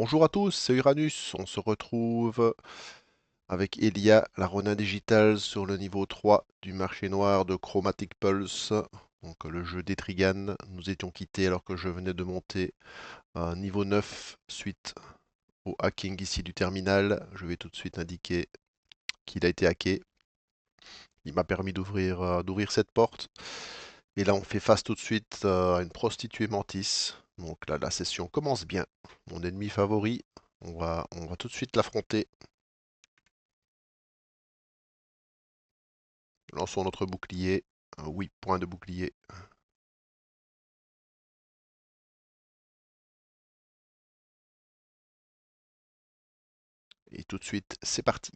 Bonjour à tous, c'est Uranus. On se retrouve avec Elia, la Ronin Digital, sur le niveau 3 du marché noir de Chromatic Pulse. Donc le jeu d'Etrigan. Nous étions quittés alors que je venais de monter à niveau 9 suite au hacking ici du terminal. Je vais tout de suite indiquer qu'il a été hacké. Il m'a permis d'ouvrir cette porte. Et là, on fait face tout de suite à une prostituée mantis. Donc là, la session commence bien. Mon ennemi favori, on va tout de suite l'affronter. Lançons notre bouclier. 8 points de bouclier. Et tout de suite, c'est parti.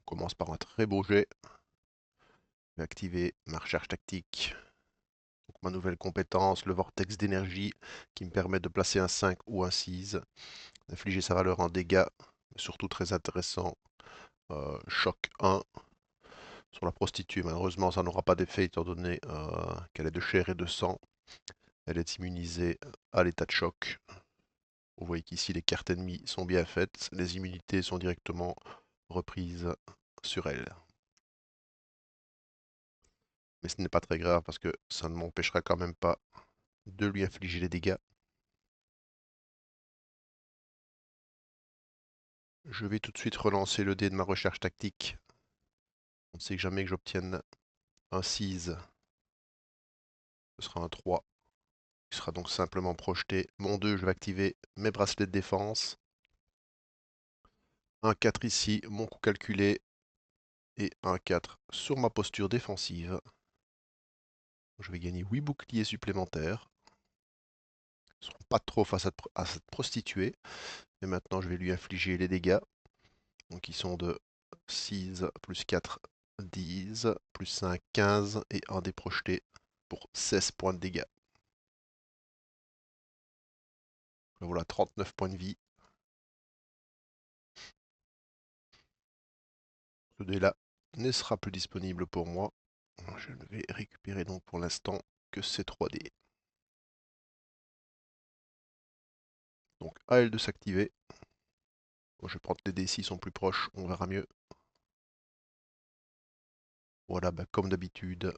On commence par un très beau jet. Je vais activer ma recherche tactique. Donc, ma nouvelle compétence, le vortex d'énergie, qui me permet de placer un 5 ou un 6, d'infliger sa valeur en dégâts, mais surtout très intéressant, choc 1 sur la prostituée. Malheureusement, ça n'aura pas d'effet étant donné qu'elle est de chair et de sang. Elle est immunisée à l'état de choc. Vous voyez qu'ici, les cartes ennemies sont bien faites. Les immunités sont directement reprises sur elle. Mais ce n'est pas très grave parce que ça ne m'empêchera quand même pas de lui infliger les dégâts. Je vais tout de suite relancer le dé de ma recherche tactique. On ne sait jamais que j'obtienne un 6. Ce sera un 3. Il sera donc simplement projeté. Mon 2, je vais activer mes bracelets de défense. Un 4 ici, mon coup calculé. Et un 4 sur ma posture défensive. Je vais gagner 8 boucliers supplémentaires. Ils ne seront pas trop face à cette prostituée. Et maintenant, je vais lui infliger les dégâts. Donc, ils sont de 6 plus 4, 10, plus 5, 15 et un dé projeté pour 16 points de dégâts. Voilà, 39 points de vie. Ce dé-là ne sera plus disponible pour moi. Je ne vais récupérer donc pour l'instant que ces 3 dés. Donc, à elle de s'activer. Bon, je vais prendre les dés s'ils sont plus proches, on verra mieux. Voilà, bah, comme d'habitude,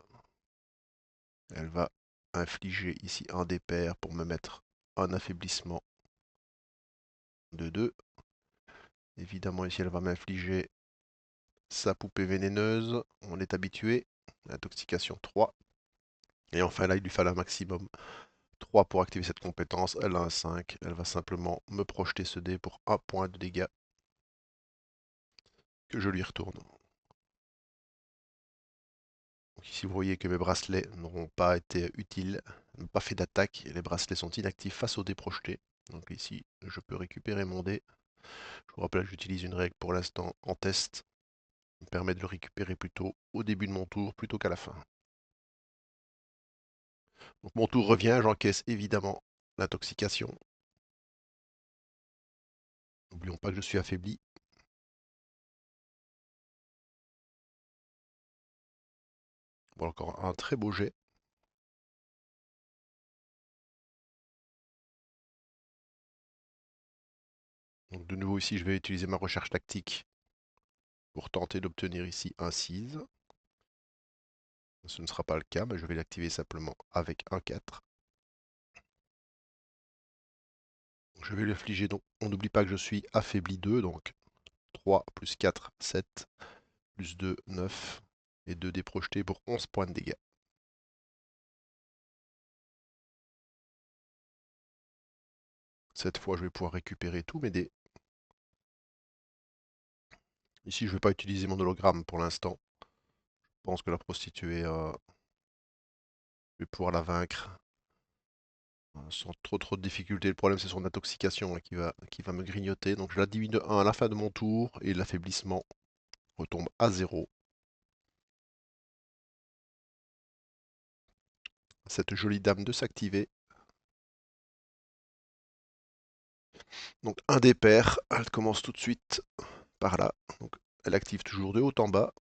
elle va infliger ici un dé pair pour me mettre un affaiblissement de 2. Évidemment, ici, elle va m'infliger sa poupée vénéneuse. On est habitué. Intoxication 3. Et enfin, là, il lui fallait un maximum 3 pour activer cette compétence. Elle a un 5. Elle va simplement me projeter ce dé pour un point de dégâts que je lui retourne. Donc ici, vous voyez que mes bracelets n'auront pas été utiles, n'ont pas fait d'attaque. Les bracelets sont inactifs face au dé projeté. Donc ici, je peux récupérer mon dé. Je vous rappelle que j'utilise une règle pour l'instant en test. Ça me permet de le récupérer plutôt au début de mon tour plutôt qu'à la fin. Donc mon tour revient, j'encaisse évidemment l'intoxication. N'oublions pas que je suis affaibli. Bon, encore un très beau jet. Donc de nouveau ici, je vais utiliser ma recherche tactique pour tenter d'obtenir ici un 6. Ce ne sera pas le cas, mais je vais l'activer simplement avec un 4. Je vais lui infliger donc, on n'oublie pas que je suis affaibli 2, donc 3 plus 4, 7, plus 2, 9, et 2 dés projetés pour 11 points de dégâts. Cette fois, je vais pouvoir récupérer tous mes dés. Ici, je ne vais pas utiliser mon hologramme pour l'instant. Je pense que la prostituée, je vais pouvoir la vaincre sans trop de difficultés. Le problème, c'est son intoxication là, qui va me grignoter. Donc, je la diminue de 1 à la fin de mon tour et l'affaiblissement retombe à 0. Cette jolie dame de s'activer. Donc, un des pairs, elle commence tout de suite par là. Donc, elle active toujours de haut en bas.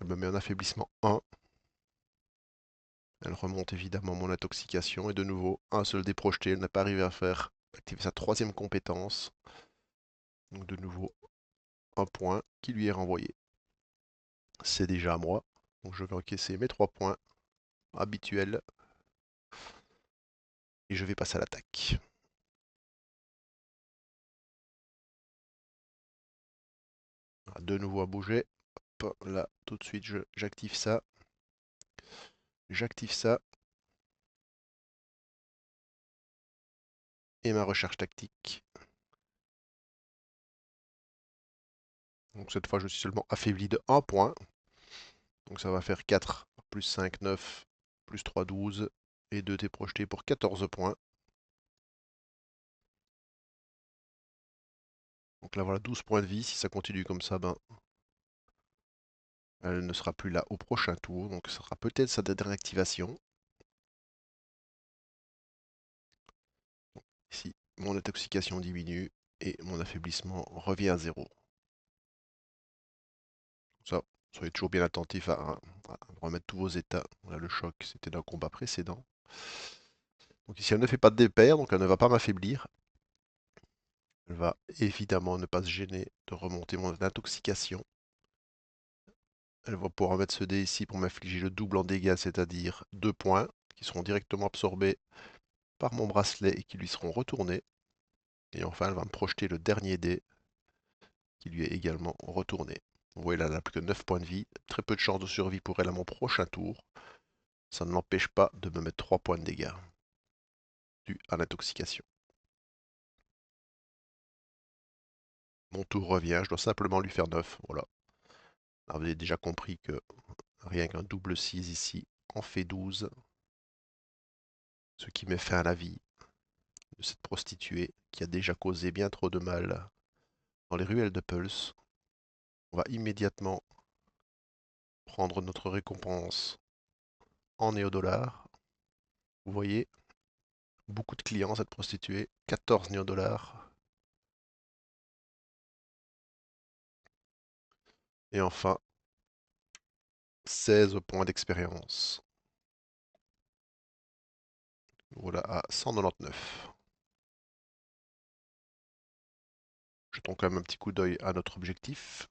Elle me met un affaiblissement 1. Elle remonte évidemment mon intoxication et de nouveau un seul dé projeté. Elle n'a pas arrivé à faire Activer sa troisième compétence. Donc de nouveau, un point qui lui est renvoyé. C'est déjà à moi. Donc je vais encaisser mes 3 points habituels et je vais passer à l'attaque. De nouveau à bouger. Hop, là, tout de suite, j'active ça. J'active ça. Et ma recherche tactique. Donc cette fois, je suis seulement affaibli de 1 point. Donc ça va faire 4 plus 5, 9, plus 3, 12. Et 2 t'es projeté pour 14 points. Donc là, voilà 12 points de vie. Si ça continue comme ça, ben, elle ne sera plus là au prochain tour. Donc ce sera peut-être sa dernière activation. Ici, mon intoxication diminue et mon affaiblissement revient à 0. Ça, soyez toujours bien attentif à remettre tous vos états. Là, le choc, c'était d'un combat précédent. Donc ici, elle ne fait pas de dépair, donc elle ne va pas m'affaiblir. Elle va évidemment ne pas se gêner de remonter mon intoxication. Elle va pouvoir mettre ce dé ici pour m'infliger le double en dégâts, c'est-à-dire 2 points qui seront directement absorbés par mon bracelet et qui lui seront retournés. Et enfin, elle va me projeter le dernier dé qui lui est également retourné. Vous voyez là, elle n'a plus que 9 points de vie. Très peu de chances de survie pour elle à mon prochain tour. Ça ne l'empêche pas de me mettre 3 points de dégâts dus à l'intoxication. Mon tour revient, je dois simplement lui faire 9. Voilà. Alors, vous avez déjà compris que rien qu'un double 6 ici en fait 12. Ce qui met fin à la vie de cette prostituée qui a déjà causé bien trop de mal dans les ruelles de Pulse. On va immédiatement prendre notre récompense en néodollars. Vous voyez, beaucoup de clients cette prostituée, 14 néodollars. Et enfin, 16 points d'expérience. Voilà à 199. Jetons quand même un petit coup d'œil à notre objectif.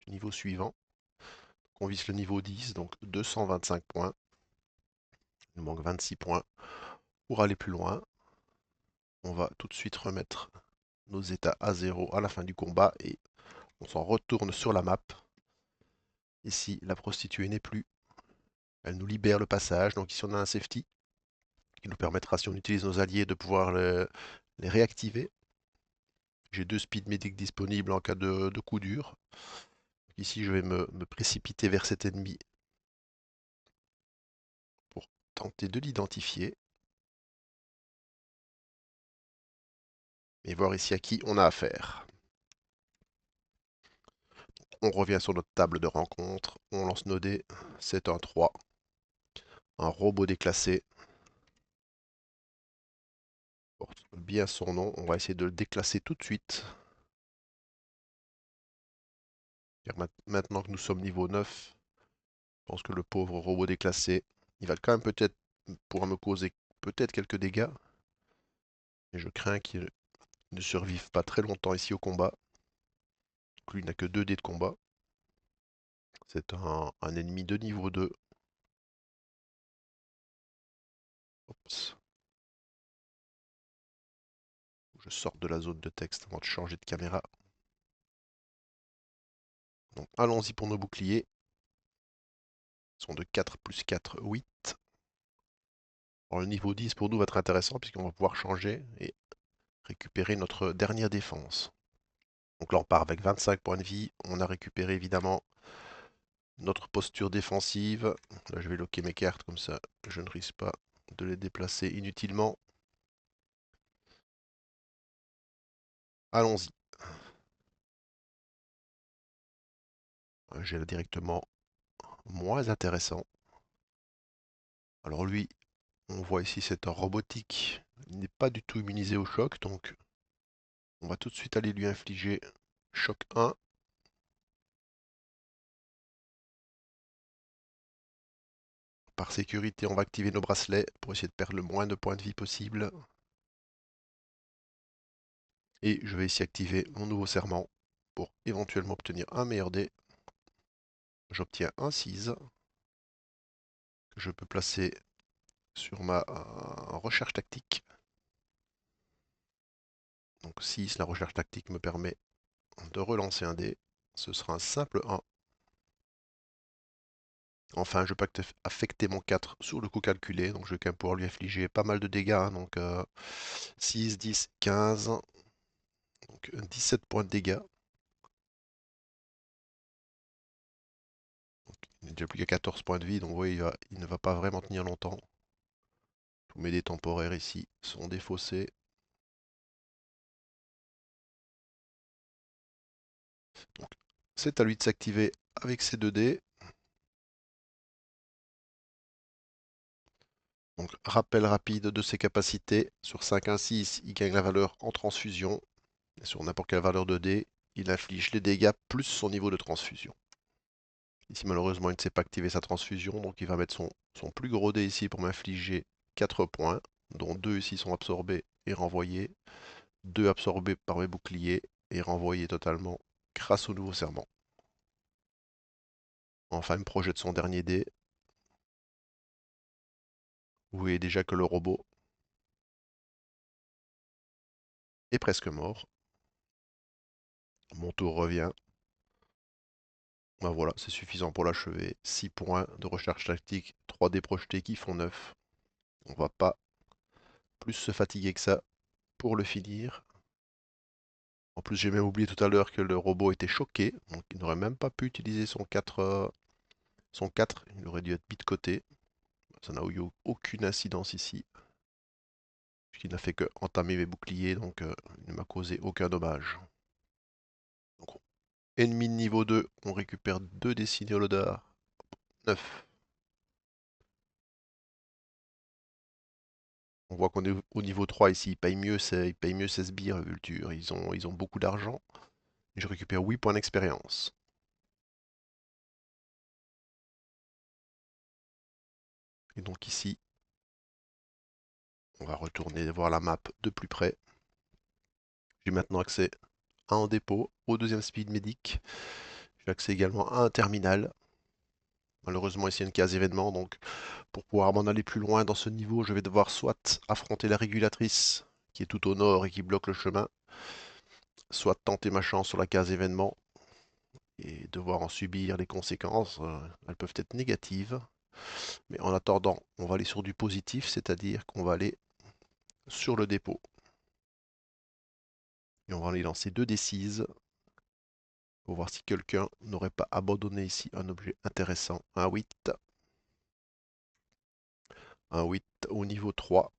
Niveau suivant. On vise le niveau 10, donc 225 points. Il nous manque 26 points pour aller plus loin. On va tout de suite remettre nos états à 0 à la fin du combat et on s'en retourne sur la map. Ici, la prostituée n'est plus. Elle nous libère le passage. Donc ici, on a un safety qui nous permettra, si on utilise nos alliés, de pouvoir les réactiver. J'ai 2 speed medic disponibles en cas de coup dur. Ici, je vais me précipiter vers cet ennemi pour tenter de l'identifier et voir ici à qui on a affaire. On revient sur notre table de rencontre, on lance nos dés, c'est un 3, un robot déclassé, porte bien son nom, on va essayer de le déclasser tout de suite. Maintenant que nous sommes niveau 9, je pense que le pauvre robot déclassé, il va quand même peut-être pouvoir me causer peut-être quelques dégâts, mais je crains qu'il ne survive pas très longtemps ici au combat. Lui n'a que 2 dés de combat. C'est un ennemi de niveau 2. Oups. Je sors de la zone de texte avant de changer de caméra. Donc allons-y pour nos boucliers. Ils sont de 4 plus 4, 8. Alors, le niveau 10 pour nous va être intéressant puisqu'on va pouvoir changer et récupérer notre dernière défense. Donc là on part avec 25 points de vie. On a récupéré évidemment notre posture défensive. Là je vais loquer mes cartes comme ça je ne risque pas de les déplacer inutilement. Allons-y. J'ai là directement moins intéressant. Alors lui, on voit ici c'est un robotique. Il n'est pas du tout immunisé au choc, donc on va tout de suite aller lui infliger choc 1. Par sécurité, on va activer nos bracelets pour essayer de perdre le moins de points de vie possible. Et je vais ici activer mon nouveau serment pour éventuellement obtenir un meilleur dé. J'obtiens un 6 que je peux placer sur ma recherche tactique. Donc 6, la recherche tactique me permet de relancer un dé. Ce sera un simple 1. Enfin, je peux affecter mon 4 sur le coup calculé, donc je vais quand même pouvoir lui infliger pas mal de dégâts, hein, donc 6, 10, 15, donc 17 points de dégâts. Il n'est déjà plus qu'à 14 points de vie, donc oui, il ne va pas vraiment tenir longtemps. Tous mes dés temporaires ici sont défaussés. Donc c'est à lui de s'activer avec ses 2 dés. Donc rappel rapide de ses capacités. Sur 5-1-6, il gagne la valeur en transfusion. Et sur n'importe quelle valeur de dés, il inflige les dégâts plus son niveau de transfusion. Ici, malheureusement, il ne sait pas activer sa transfusion, donc il va mettre son plus gros dé ici pour m'infliger 4 points, dont 2 ici sont absorbés et renvoyés, 2 absorbés par mes boucliers et renvoyés totalement grâce au nouveau serment. Enfin, il me projette son dernier dé. Vous voyez déjà que le robot est presque mort. Mon tour revient. Ben voilà, c'est suffisant pour l'achever. 6 points de recherche tactique, 3 dés projetés qui font 9. On va pas plus se fatiguer que ça pour le finir. En plus, j'ai même oublié tout à l'heure que le robot était choqué, donc il n'aurait même pas pu utiliser son 4, il aurait dû être mis de côté. Ça n'a eu aucune incidence ici, puisqu'il n'a fait que entamer mes boucliers, donc il ne m'a causé aucun dommage. Donc, ennemi de niveau 2, on récupère 2 des Signolodar, 9. On voit qu'on est au niveau 3 ici, ils payent mieux ses sbires, Vulture, ils ont beaucoup d'argent. Je récupère 8 points d'expérience. Et donc ici, on va retourner voir la map de plus près. J'ai maintenant accès à un dépôt, au deuxième speed medic. J'ai accès également à un terminal. Malheureusement ici il y a une case événement, donc pour pouvoir m'en aller plus loin dans ce niveau, je vais devoir soit affronter la régulatrice qui est tout au nord et qui bloque le chemin, soit tenter ma chance sur la case événement et devoir en subir les conséquences. Elles peuvent être négatives, mais en attendant, on va aller sur du positif, c'est-à-dire qu'on va aller sur le dépôt. Et on va aller lancer 2 D6 pour voir si quelqu'un n'aurait pas abandonné ici un objet intéressant. Un 8. Un 8 au niveau 3.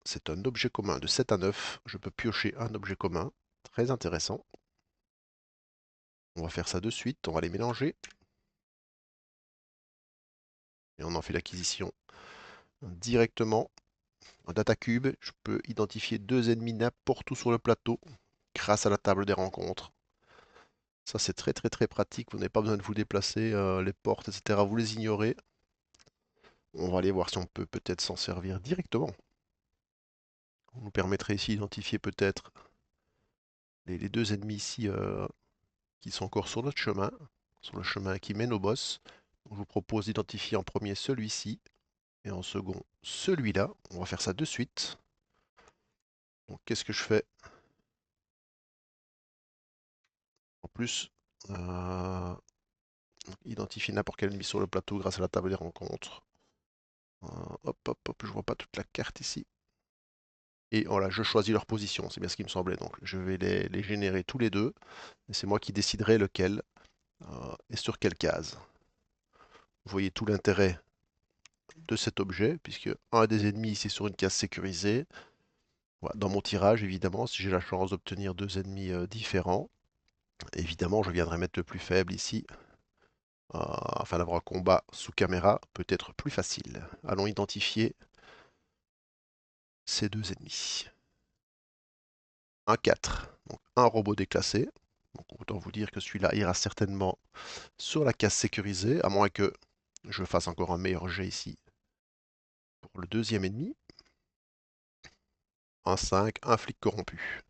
C'est un objet commun de 7 à 9. Je peux piocher un objet commun. Très intéressant. On va faire ça de suite. On va les mélanger. Et on en fait l'acquisition directement. En data cube, je peux identifier 2 ennemis n'importe où sur le plateau grâce à la table des rencontres. Ça, c'est très très très pratique. Vous n'avez pas besoin de vous déplacer. Les portes, etc. Vous les ignorez. On va aller voir si on peut peut-être s'en servir directement. On nous permettrait ici d'identifier peut-être les 2 ennemis ici qui sont encore sur notre chemin, sur le chemin qui mène au boss. Je vous propose d'identifier en premier celui-ci et en second celui-là. On va faire ça de suite. Donc qu'est-ce que je fais? En plus, euh, identifier n'importe quel ennemi sur le plateau grâce à la table des rencontres. Hop, hop, hop, je vois pas toute la carte ici. Et voilà, je choisis leur position, c'est bien ce qui me semblait. Donc je vais les générer tous les deux. Et c'est moi qui déciderai lequel et sur quelle case. Vous voyez tout l'intérêt de cet objet, puisque un des ennemis ici sur une case sécurisée. Voilà, dans mon tirage, évidemment, si j'ai la chance d'obtenir 2 ennemis différents, évidemment, je viendrai mettre le plus faible ici, afin d'avoir un combat sous caméra peut-être plus facile. Allons identifier ces 2 ennemis. Un 4, donc un robot déclassé. Donc autant vous dire que celui-là ira certainement sur la case sécurisée, à moins que je fasse encore un meilleur jet ici pour le deuxième ennemi. Un 5, un flic corrompu.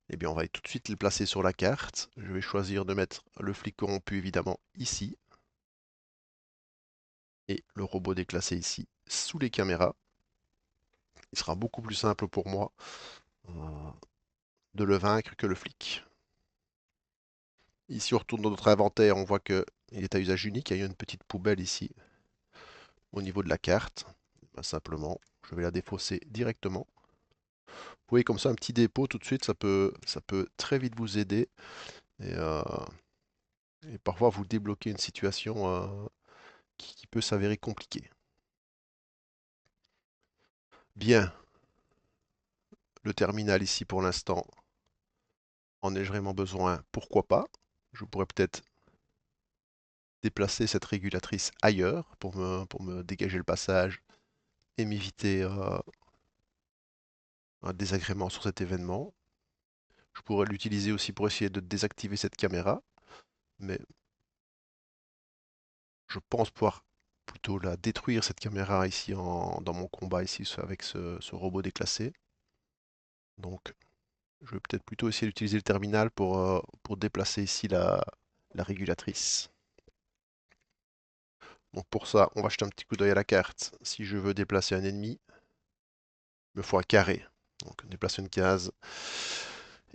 Eh bien, on va tout de suite les placer sur la carte. Je vais choisir de mettre le flic corrompu, évidemment, ici, et le robot déclassé ici, sous les caméras. Il sera beaucoup plus simple pour moi euh, de le vaincre que le flic. Ici, on retourne dans notre inventaire, on voit qu'il est à usage unique. Il y a une petite poubelle ici, au niveau de la carte. Ben, simplement, je vais la défausser directement. Vous voyez, comme ça, un petit dépôt, tout de suite, ça peut très vite vous aider. Et, euh, et parfois, vous débloquer une situation qui peut s'avérer compliquée. Bien, le terminal ici pour l'instant, en ai-je vraiment besoin? Pourquoi pas? Je pourrais peut-être déplacer cette régulatrice ailleurs pour me dégager le passage et m'éviter un désagrément sur cet événement. Je pourrais l'utiliser aussi pour essayer de désactiver cette caméra, mais je pense pouvoir plutôt la détruire cette caméra ici dans mon combat ici avec ce robot déclassé. Donc je vais peut-être plutôt essayer d'utiliser le terminal pour déplacer ici la régulatrice. Donc pour ça, on va jeter un petit coup d'œil à la carte. Si je veux déplacer un ennemi, il me faut un carré. Donc déplacer une case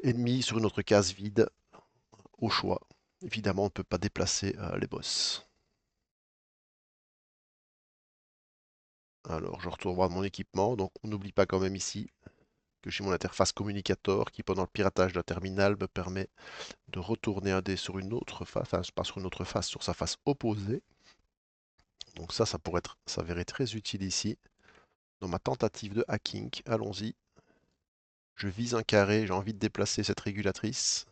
ennemi sur une autre case vide, au choix. Évidemment, on ne peut pas déplacer les boss. Alors je retourne voir mon équipement, donc on n'oublie pas quand même ici que j'ai mon interface communicator qui pendant le piratage d'un terminal me permet de retourner un dé sur une autre face, enfin pas sur une autre face, sur sa face opposée. Donc ça pourrait s'avérer très utile ici. Dans ma tentative de hacking, allons-y. Je vise un carré, j'ai envie de déplacer cette régulatrice.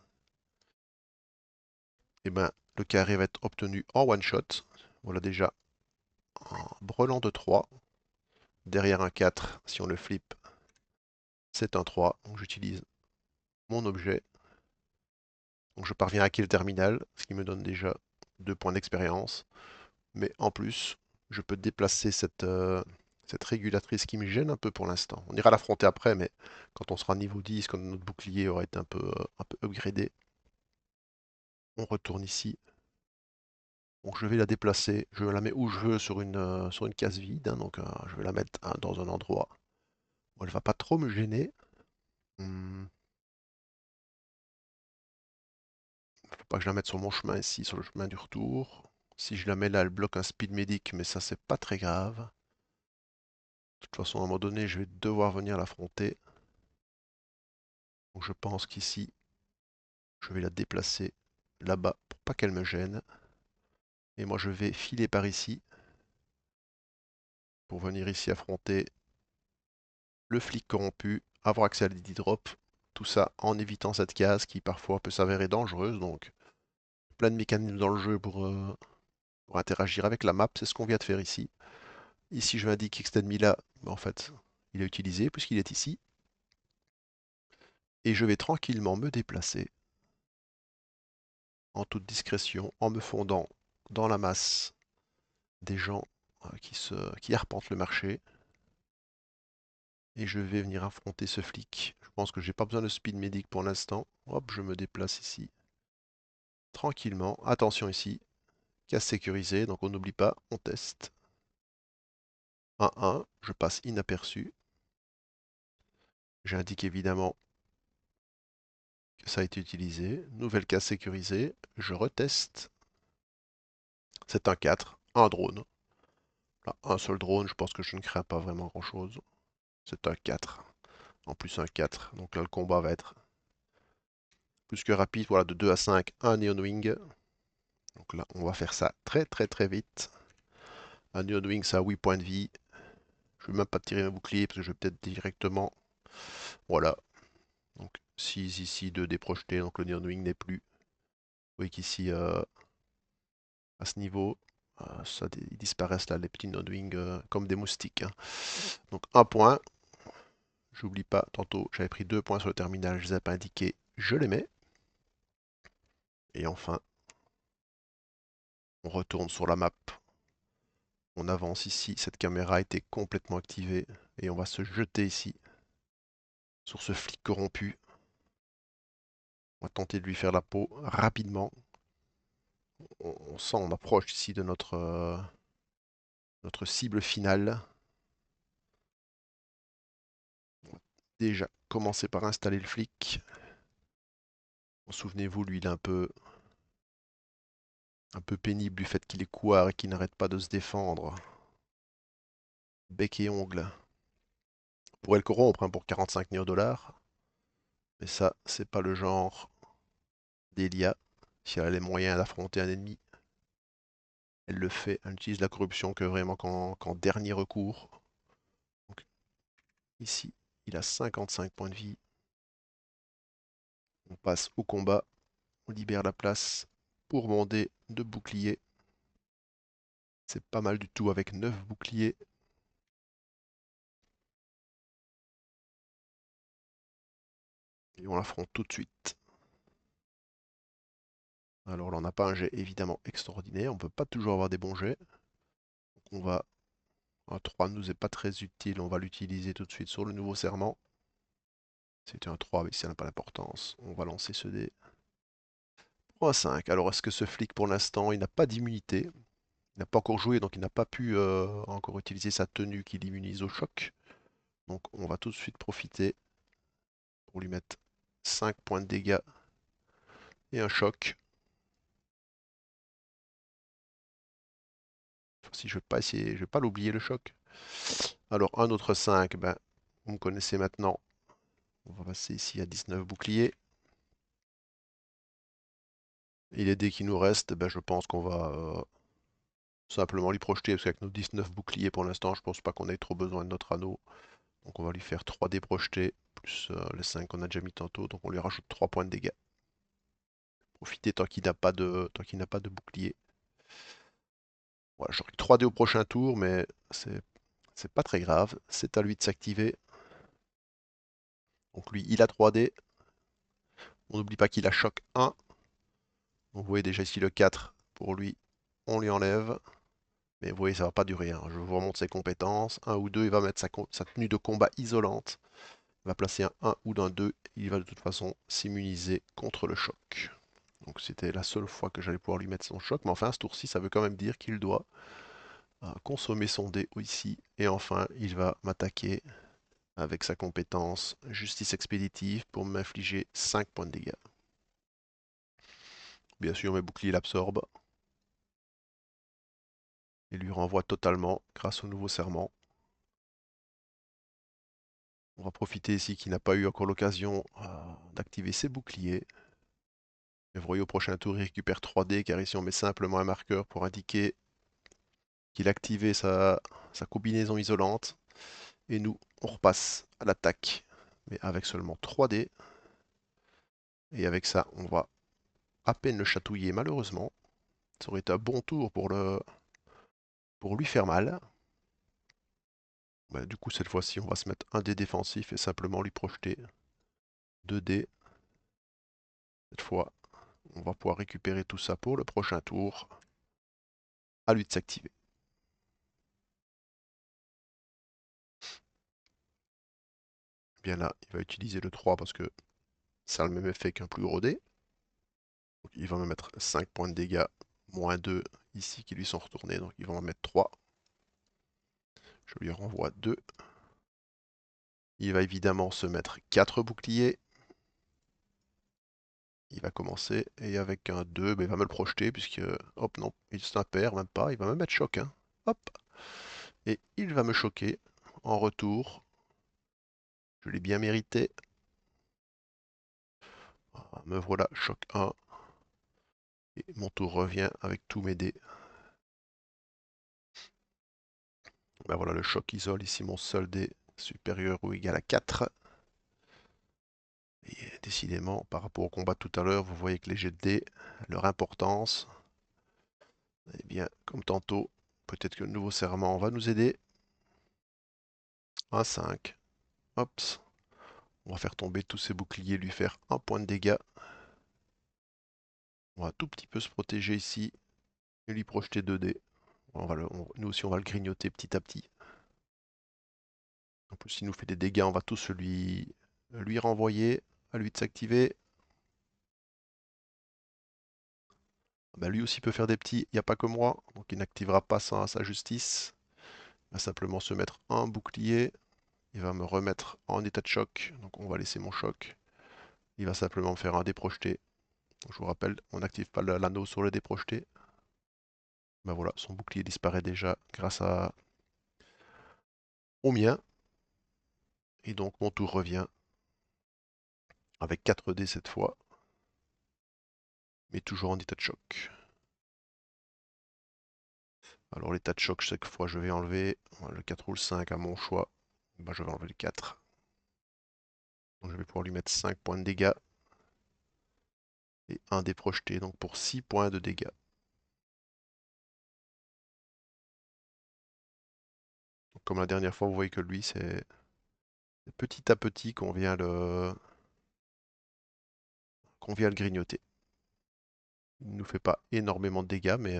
Et ben le carré va être obtenu en one shot. Voilà déjà un brelan de 3. Derrière un 4, si on le flippe, c'est un 3. Donc j'utilise mon objet. Donc je parviens à hacker le terminal, ce qui me donne déjà 2 points d'expérience. Mais en plus, je peux déplacer cette régulatrice qui me gêne un peu pour l'instant. On ira l'affronter après, mais quand on sera niveau 10, quand notre bouclier aura été un peu upgradé, on retourne ici. Donc je vais la déplacer, je la mets où je veux sur une case vide, hein, donc je vais la mettre dans un endroit où elle va pas trop me gêner. Hmm, Faut pas que je la mette sur mon chemin ici, sur le chemin du retour. Si je la mets là, elle bloque un speed medic, mais ça c'est pas très grave. De toute façon, à un moment donné, je vais devoir venir l'affronter. Donc je pense qu'ici, je vais la déplacer là-bas pour pas qu'elle me gêne. Et moi, je vais filer par ici pour venir ici affronter le flic corrompu, avoir accès à l'ID drop. Tout ça en évitant cette case qui parfois peut s'avérer dangereuse. Donc plein de mécanismes dans le jeu pour interagir avec la map. C'est ce qu'on vient de faire ici. Ici, je m'indique que cet ennemi-là, en fait, il est utilisé puisqu'il est ici. Et je vais tranquillement me déplacer en toute discrétion en me fondant dans la masse des gens qui arpentent le marché. Et je vais venir affronter ce flic. Je pense que j'ai pas besoin de speed medic pour l'instant. Hop, je me déplace ici. Tranquillement. Attention ici. Case sécurisée, donc on n'oublie pas, on teste. 1-1, je passe inaperçu. J'indique évidemment que ça a été utilisé. Nouvelle case sécurisée, je reteste. C'est un 4, un drone. Là, un seul drone, je pense que je ne crains pas vraiment grand-chose. C'est un 4. En plus un 4. Donc là, le combat va être plus que rapide. Voilà, de 2 à 5, un Neon Wing. Donc là, on va faire ça très très très vite. Un Neon Wing, ça a 8 points de vie. Je ne vais même pas tirer mes boucliers parce que je vais peut-être directement. Voilà. Donc 6 ici, 2 déprojetés. Donc le Neon Wing n'est plus. Vous voyez qu'ici, à ce niveau, ils disparaissent là, les petits Neon Wing, comme des moustiques, hein. Donc un point. J'oublie pas, tantôt j'avais pris 2 points sur le terminal, je les ai pas indiqués. Je les mets. Et enfin, on retourne sur la map. On avance ici. Cette caméra a été complètement activée. Et on va se jeter ici sur ce flic corrompu. On va tenter de lui faire la peau rapidement. On sent, on approche ici de notre cible finale. On va déjà commencer par installer le flic. Bon, souvenez-vous, lui, il est un peu pénible du fait qu'il est couard et qu'il n'arrête pas de se défendre. Bec et ongles. On pourrait le corrompre hein, pour 45 néo-dollars. Mais ça, c'est pas le genre d'Elia. Si elle a les moyens d'affronter un ennemi, elle le fait. Elle n'utilise la corruption que vraiment qu'en dernier recours. Donc, ici, il a 55 points de vie. On passe au combat. On libère la place pour bander de boucliers. C'est pas mal du tout avec 9 boucliers. Et on l'affronte tout de suite. Alors là, on n'a pas un jet évidemment extraordinaire. On ne peut pas toujours avoir des bons jets. Donc on va. Un 3 ne nous est pas très utile. On va l'utiliser tout de suite sur le nouveau serment. C'était un 3, mais ça n'a pas d'importance. On va lancer ce dé. Pour un 5. Alors, est-ce que ce flic, pour l'instant, il n'a pas d'immunité? Il n'a pas encore joué, donc il n'a pas pu encore utiliser sa tenue qui l'immunise au choc. Donc, on va tout de suite profiter pour lui mettre 5 points de dégâts et un choc. Si je vais pas essayer, je vais pas l'oublier le choc. Alors, un autre 5, ben, vous me connaissez maintenant. On va passer ici à 19 boucliers. Et les dés qui nous restent, ben, je pense qu'on va simplement lui projeter, parce qu'avec nos 19 boucliers pour l'instant, je pense pas qu'on ait trop besoin de notre anneau. Donc on va lui faire 3 dés projetés, plus les 5 qu'on a déjà mis tantôt, donc on lui rajoute 3 points de dégâts. Profitez tant qu'il n'a pas de bouclier. Voilà, j'aurai 3 dés au prochain tour, mais c'est pas très grave. C'est à lui de s'activer. Donc lui, il a 3 dés. On n'oublie pas qu'il a choc 1. Donc vous voyez déjà ici le 4. Pour lui, on lui enlève. Mais vous voyez, ça va pas durer, hein. Je vous remonte ses compétences. Un ou deux, il va mettre sa tenue de combat isolante. Il va placer un 1 ou un 2. Il va de toute façon s'immuniser contre le choc. Donc c'était la seule fois que j'allais pouvoir lui mettre son choc. Mais enfin, ce tour-ci, ça veut quand même dire qu'il doit consommer son dé ici. Et enfin, il va m'attaquer avec sa compétence justice expéditive pour m'infliger 5 points de dégâts. Bien sûr, mes boucliers l'absorbent et lui renvoient totalement grâce au nouveau serment. On va profiter ici qu'il n'a pas eu encore l'occasion d'activer ses boucliers. Et vous voyez, au prochain tour, il récupère 3 dés, car ici on met simplement un marqueur pour indiquer qu'il a activé sa combinaison isolante. Et nous, on repasse à l'attaque, mais avec seulement 3 dés. Et avec ça, on va à peine le chatouiller, malheureusement. Ça aurait été un bon tour pour lui faire mal. Bah, du coup, cette fois-ci, on va se mettre un dé défensif et simplement lui projeter 2 dés. Cette fois, on va pouvoir récupérer tout ça pour le prochain tour. À lui de s'activer. Bien là, il va utiliser le 3 parce que ça a le même effet qu'un plus gros dé. Donc, il va me mettre 5 points de dégâts, moins 2 ici qui lui sont retournés. Donc il va en mettre 3. Je lui renvoie 2. Il va évidemment se mettre 4 boucliers. Il va commencer et avec un 2, ben, il va me le projeter puisque, hop, non, il s'impère même pas, il va me mettre choc, hein. Hop, et il va me choquer en retour. Je l'ai bien mérité. Ah, me voilà, choc 1. Et mon tour revient avec tous mes dés. Ben voilà, le choc isole ici mon seul dé supérieur ou égal à 4. Et décidément, par rapport au combat de tout à l'heure, vous voyez que les jets de dés, leur importance, eh bien, comme tantôt, peut-être que le nouveau serment va nous aider. Un 5. Hop. On va faire tomber tous ces boucliers, lui faire un point de dégâts. On va un tout petit peu se protéger ici et lui projeter 2 dés. Nous aussi, on va le grignoter petit à petit. En plus, s'il nous fait des dégâts, on va tous lui renvoyer. À lui de s'activer. Bah, lui aussi peut faire des petits, il n'y a pas que moi, donc il n'activera pas sa justice. Il va simplement se mettre un bouclier, il va me remettre en état de choc, donc on va laisser mon choc. Il va simplement me faire un déprojeté. Je vous rappelle, on n'active pas l'anneau sur le déprojeté. Ben voilà, son bouclier disparaît déjà grâce au mien. Et donc mon tour revient avec 4 dés cette fois, mais toujours en état de choc. Alors l'état de choc, chaque fois je vais enlever le 4 ou le 5 à mon choix. Ben, je vais enlever le 4. Donc je vais pouvoir lui mettre 5 points de dégâts et un dé projeté, donc pour 6 points de dégâts. Donc, comme la dernière fois, vous voyez que lui, c'est petit à petit qu'on vient le grignoter. Il ne nous fait pas énormément de dégâts, mais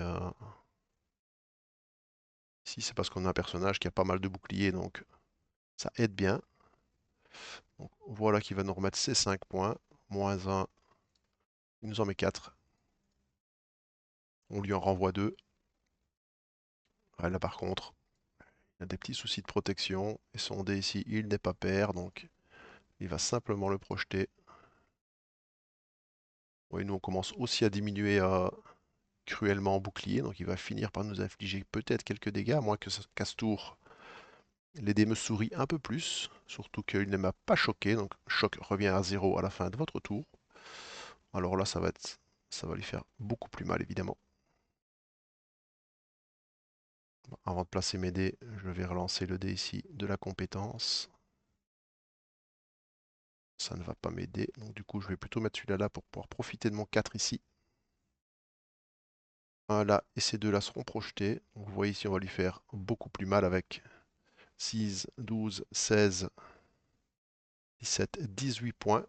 ici c'est parce qu'on a un personnage qui a pas mal de boucliers, donc ça aide bien. Donc, voilà qui va nous remettre ses 5 points, moins 1, il nous en met 4. On lui en renvoie 2. Là par contre, il a des petits soucis de protection, et son dé ici, il n'est pas pair, donc il va simplement le projeter. Oui, nous on commence aussi à diminuer cruellement en bouclier, donc il va finir par nous infliger peut-être quelques dégâts, à moins que qu'à ce tour, les dés me sourient un peu plus, surtout qu'il ne m'a pas choqué, donc choc revient à 0 à la fin de votre tour. Alors là, ça va lui faire beaucoup plus mal évidemment. Bon, avant de placer mes dés, je vais relancer le dé ici de la compétence. Ça ne va pas m'aider, donc du coup je vais plutôt mettre celui-là là pour pouvoir profiter de mon 4 ici. Un là et ces deux là seront projetés. Donc, vous voyez ici on va lui faire beaucoup plus mal avec 6, 12, 16, 17, 18 points.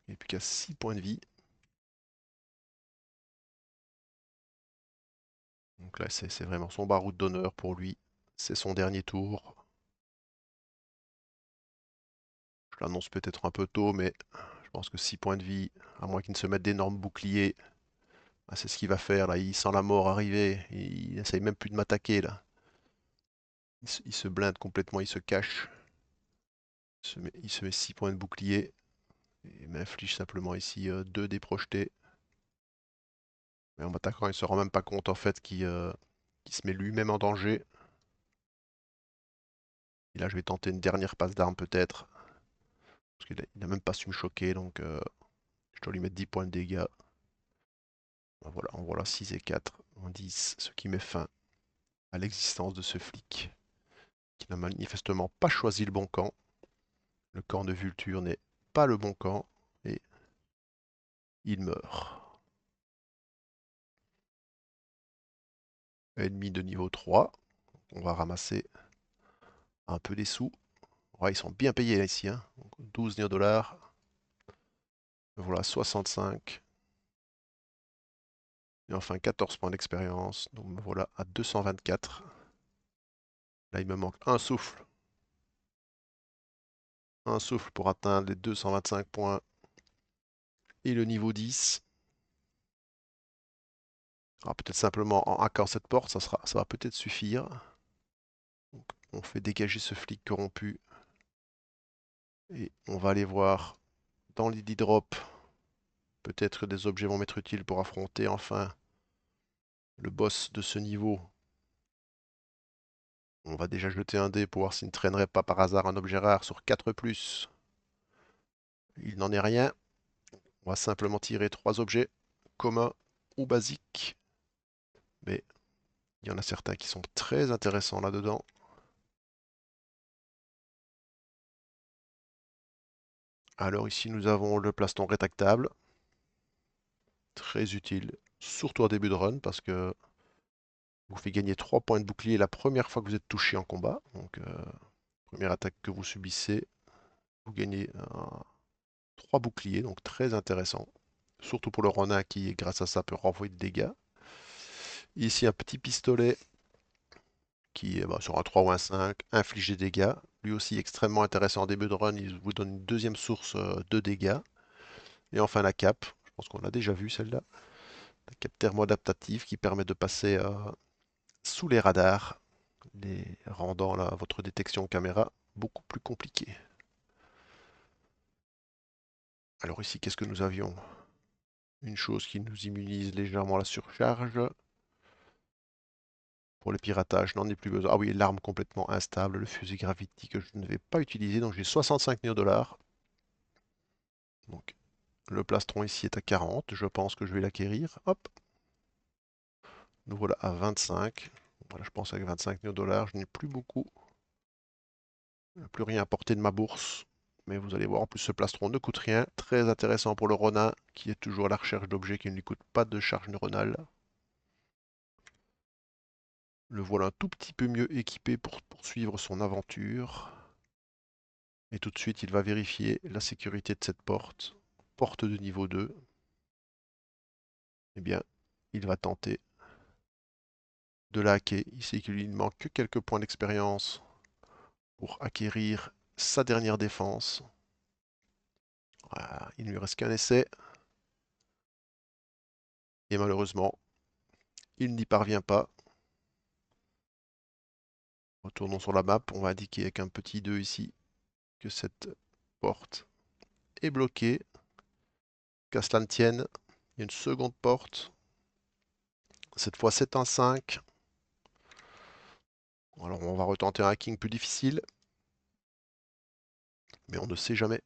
Il n'y a plus qu'à 6 points de vie. Donc là, c'est vraiment son baroud d'honneur pour lui. C'est son dernier tour. Je l'annonce peut-être un peu tôt, mais je pense que 6 points de vie, à moins qu'il ne se mette d'énormes boucliers, ah, c'est ce qu'il va faire là. Il sent la mort arriver. Il n'essaye même plus de m'attaquer là. Il se blinde complètement, il se cache. Il se met 6 points de bouclier. Et m'inflige simplement ici 2 dés projetés. Mais en m'attaquant, il ne se rend même pas compte en fait qu'il se met lui-même en danger. Et là, je vais tenter une dernière passe d'armes peut-être. Parce qu'il n'a même pas su me choquer, donc je dois lui mettre 10 points de dégâts. Ben voilà, on voit là 6 et 4 en 10, ce qui met fin à l'existence de ce flic, qui n'a manifestement pas choisi le bon camp. Le camp de Vulture n'est pas le bon camp, et il meurt. Ennemi de niveau 3, on va ramasser un peu des sous. Ouais, ils sont bien payés là, ici, hein. 12 $. Voilà, 65. Et enfin 14 points d'expérience. Donc me voilà à 224. Là, il me manque un souffle. Un souffle pour atteindre les 225 points et le niveau 10. Alors peut-être simplement en hackant cette porte, ça va peut-être suffire. Donc, on fait dégager ce flic corrompu. Et on va aller voir dans l'ID Drop. Peut-être que des objets vont m'être utiles pour affronter enfin le boss de ce niveau. On va déjà jeter un dé pour voir s'il ne traînerait pas par hasard un objet rare sur 4+. Il n'en est rien. On va simplement tirer 3 objets, communs ou basiques. Mais il y en a certains qui sont très intéressants là-dedans. Alors ici nous avons le plaston rétractable. Très utile, surtout en début de run, parce que vous fait gagner 3 points de bouclier la première fois que vous êtes touché en combat. Donc première attaque que vous subissez, vous gagnez 3 boucliers, donc très intéressant. Surtout pour le Ronin qui, grâce à ça, peut renvoyer de dégâts. Ici, un petit pistolet qui, sur un 3 ou un 5, inflige des dégâts. Lui aussi extrêmement intéressant en début de run, il vous donne une deuxième source de dégâts. Et enfin la cape, je pense qu'on l'a déjà vu celle-là. Un cap thermo-adaptatif qui permet de passer sous les radars, rendant votre détection caméra beaucoup plus compliquée. Alors ici, qu'est-ce que nous avions? Une chose qui nous immunise légèrement à la surcharge. Pour le piratage, n'en ai plus besoin. Ah oui, l'arme complètement instable, le fusil Gravity que je ne vais pas utiliser. Donc j'ai 65 000 $. Donc le plastron ici est à 40. Je pense que je vais l'acquérir. Hop. Nous voilà à 25. Voilà, je pense qu'avec 25 000 $, je n'ai plus beaucoup. Plus rien à porter de ma bourse. Mais vous allez voir, en plus ce plastron ne coûte rien. Très intéressant pour le Ronin, qui est toujours à la recherche d'objets qui ne lui coûtent pas de charge neuronale. Le voilà un tout petit peu mieux équipé pour poursuivre son aventure. Et tout de suite, il va vérifier la sécurité de cette porte. Porte de niveau 2. Eh bien, il va tenter de la hacker. Il sait qu'il lui ne manque que quelques points d'expérience pour acquérir sa dernière défense. Voilà, il ne lui reste qu'un essai. Et malheureusement, il n'y parvient pas. Retournons sur la map. On va indiquer avec un petit 2 ici que cette porte est bloquée. Qu'à cela ne tienne, il y a une seconde porte. Cette fois, c'est un 5. Alors, on va retenter un hacking plus difficile. Mais on ne sait jamais.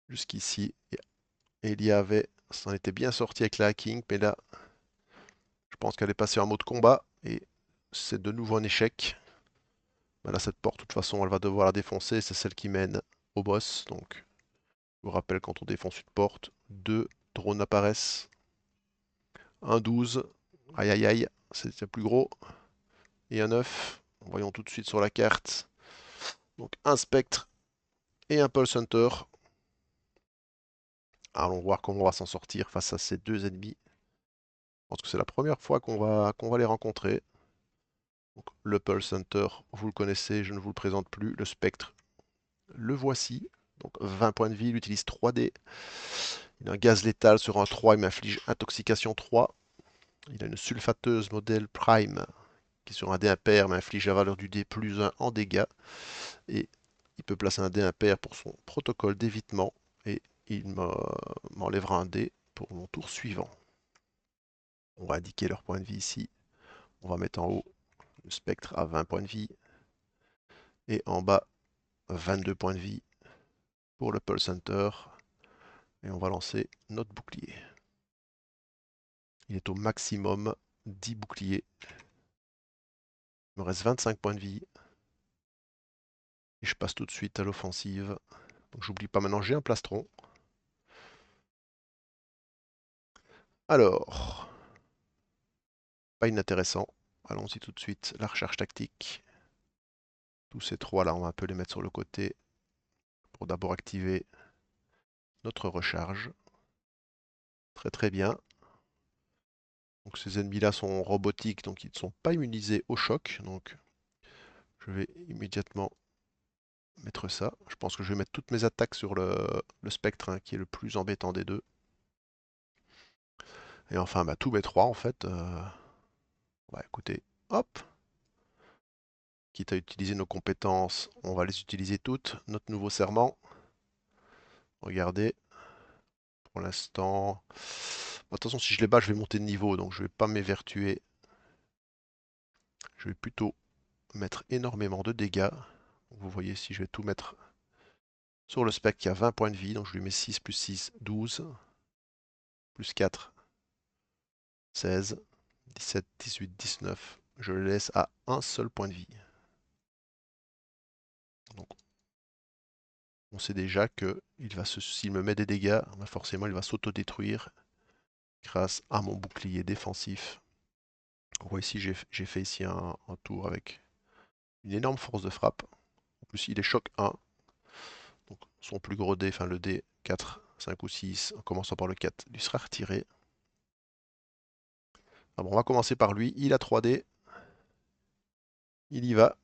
Jusqu'ici, Elia s'en était bien sorti avec la hacking, mais là, je pense qu'elle est passée en mode combat et c'est de nouveau un échec. Ben là, cette porte, de toute façon, elle va devoir la défoncer. C'est celle qui mène au boss. Donc, je vous rappelle, quand on défonce une porte, deux drones apparaissent. Un 12. Aïe aïe aïe, c'est le plus gros. Et un 9. Voyons tout de suite sur la carte. Donc, un spectre et un Pulse Hunter. Allons voir comment on va s'en sortir face à ces deux ennemis. Je pense que c'est la première fois qu'on va les rencontrer. Donc, le Pulse Hunter, vous le connaissez, je ne vous le présente plus. Le Spectre, le voici. Donc 20 points de vie, il utilise 3D. Il a un gaz létal sur un 3, il m'inflige intoxication 3. Il a une sulfateuse modèle Prime qui sur un dé impair m'inflige la valeur du dé plus 1 en dégâts. Et il peut placer un dé impair pour son protocole d'évitement. Et il m'enlèvera un dé pour mon tour suivant. On va indiquer leur point de vie ici. On va mettre en haut le Spectre à 20 points de vie. Et en bas, 22 points de vie pour le Pulse Hunter. Et on va lancer notre bouclier. Il est au maximum 10 boucliers. Il me reste 25 points de vie. Et je passe tout de suite à l'offensive. Donc j'oublie pas maintenant, j'ai un plastron. Alors, pas inintéressant. Allons-y tout de suite. La recherche tactique. Tous ces trois là, on va un peu les mettre sur le côté pour d'abord activer notre recharge. Très très bien. Donc ces ennemis-là sont robotiques, donc ils ne sont pas immunisés au choc. Donc je vais immédiatement mettre ça. Je pense que je vais mettre toutes mes attaques sur le spectre, hein, qui est le plus embêtant des deux. Et enfin, bah, tous mes trois, en fait. Bah, écoutez, hop. Quitte à utiliser nos compétences, on va les utiliser toutes. Notre nouveau serment. Regardez. Pour l'instant. Attention, si je les bats, je vais monter de niveau, donc je vais pas m'évertuer. Je vais plutôt mettre énormément de dégâts. Vous voyez, si je vais tout mettre sur le spectre qui a 20 points de vie, donc je lui mets 6 plus 6, 12, plus 4, 16, 17, 18, 19. Je le laisse à un seul point de vie. Donc, on sait déjà que s'il me met des dégâts, bah forcément il va s'autodétruire grâce à mon bouclier défensif. Vous voyez ici, j'ai fait ici un tour avec une énorme force de frappe. En plus, il est choc 1. Donc, son plus gros dé, enfin le dé 4, 5 ou 6, en commençant par le 4, lui sera retiré. Ah bon, on va commencer par lui. Il a 3 dés. Il y va.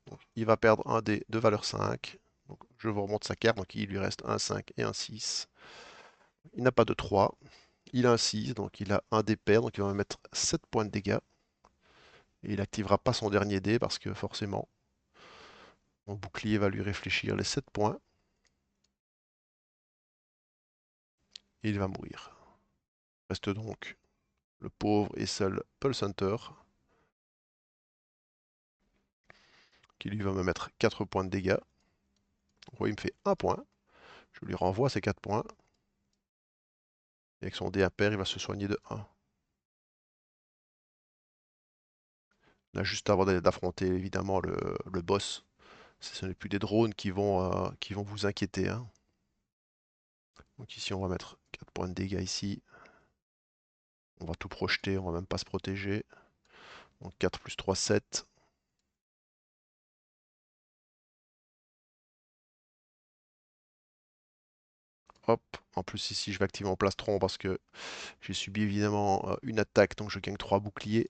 Donc, il va perdre un dé de valeur 5. Donc, je vous remonte sa carte. Donc, il lui reste un 5 et un 6. Il n'a pas de 3. Il a un 6, donc il a un dé pair, donc il va me mettre 7 points de dégâts. Et il n'activera pas son dernier dé parce que forcément, mon bouclier va lui réfléchir les 7 points. Et il va mourir. Reste donc le pauvre et seul Pulse Hunter, qui lui va me mettre 4 points de dégâts. Vous voyez, il me fait 1 point. Je lui renvoie ces 4 points. Et avec son dé impair, il va se soigner de 1. Là, juste avant d'affronter évidemment le boss, ce n'est plus des drones qui vont vous inquiéter, hein. Donc ici, on va mettre 4 points de dégâts ici. On va tout projeter, on va même pas se protéger. Donc 4 plus 3, 7. Hop, en plus ici je vais activer mon plastron parce que j'ai subi évidemment une attaque, donc je gagne 3 boucliers.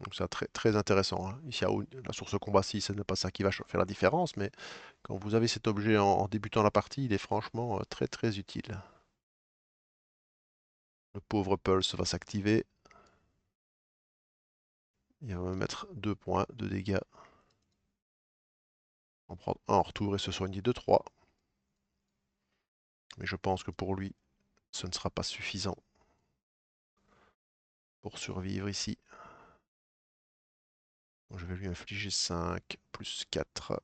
Donc c'est très, très intéressant, hein. Ici, là, sur ce combat-ci, ce n'est pas ça qui va faire la différence, mais quand vous avez cet objet en débutant la partie, il est franchement très très utile. Le pauvre Pulse va s'activer. Il va me mettre 2 points de dégâts. On va prendre un en retour et se soigner de 3. Mais je pense que pour lui, ce ne sera pas suffisant pour survivre ici. Donc, je vais lui infliger 5 plus 4.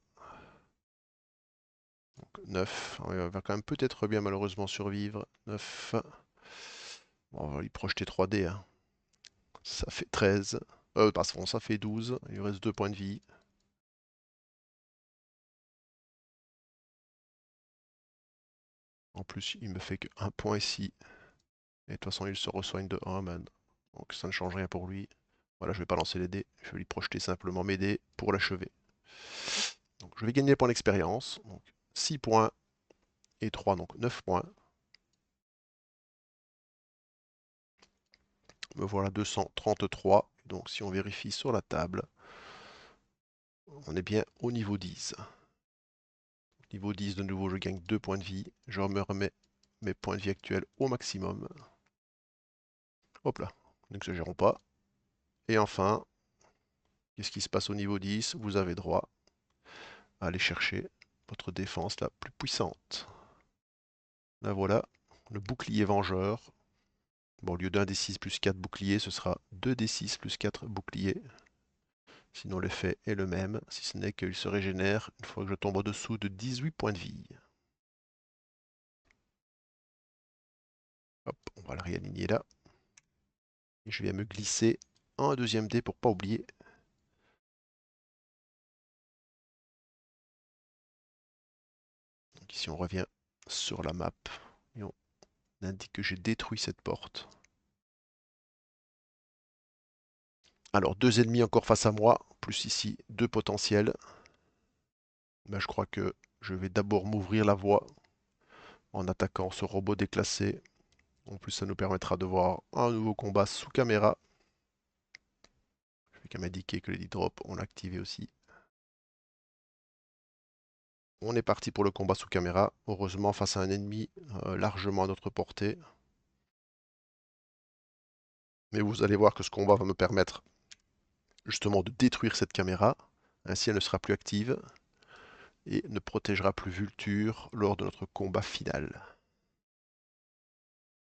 Donc 9. Il va quand même peut-être bien malheureusement survivre. 9. Bon, on va lui projeter 3 dés, hein. Ça fait 13. Pardon, ça fait 12. Il lui reste 2 points de vie. En plus, il me fait que 1 point ici. Et de toute façon, il se resoigne de 1, man. Donc ça ne change rien pour lui. Voilà, je vais pas lancer les dés. Je vais lui projeter simplement mes dés pour l'achever. Donc je vais gagner des points d'expérience. Donc 6 points et 3, donc 9 points. Me voilà 233. Donc si on vérifie sur la table, on est bien au niveau 10. Niveau 10, de nouveau, je gagne 2 points de vie. Je me remets mes points de vie actuels au maximum. Hop là, n'exagérons pas. Et enfin, qu'est-ce qui se passe au niveau 10? Vous avez droit à aller chercher votre défense la plus puissante. Là voilà, le bouclier vengeur. Bon, au lieu d'un D6 plus 4 boucliers, ce sera 2 D6 plus 4 boucliers. Sinon l'effet est le même, si ce n'est qu'il se régénère une fois que je tombe au-dessous de 18 points de vie. Hop, on va le réaligner là. Et je vais me glisser un deuxième dé pour pas oublier. Donc ici on revient sur la map et on indique que j'ai détruit cette porte. Alors 2 ennemis encore face à moi, plus ici 2 potentiels. Ben, je crois que je vais d'abord m'ouvrir la voie en attaquant ce robot déclassé. En plus ça nous permettra de voir un nouveau combat sous caméra. Je vais quand même indiquer que les 10 drops on l'a activé aussi. On est parti pour le combat sous caméra, heureusement face à un ennemi largement à notre portée. Mais vous allez voir que ce combat va me permettre justement de détruire cette caméra. Ainsi elle ne sera plus active et ne protégera plus Vulture lors de notre combat final.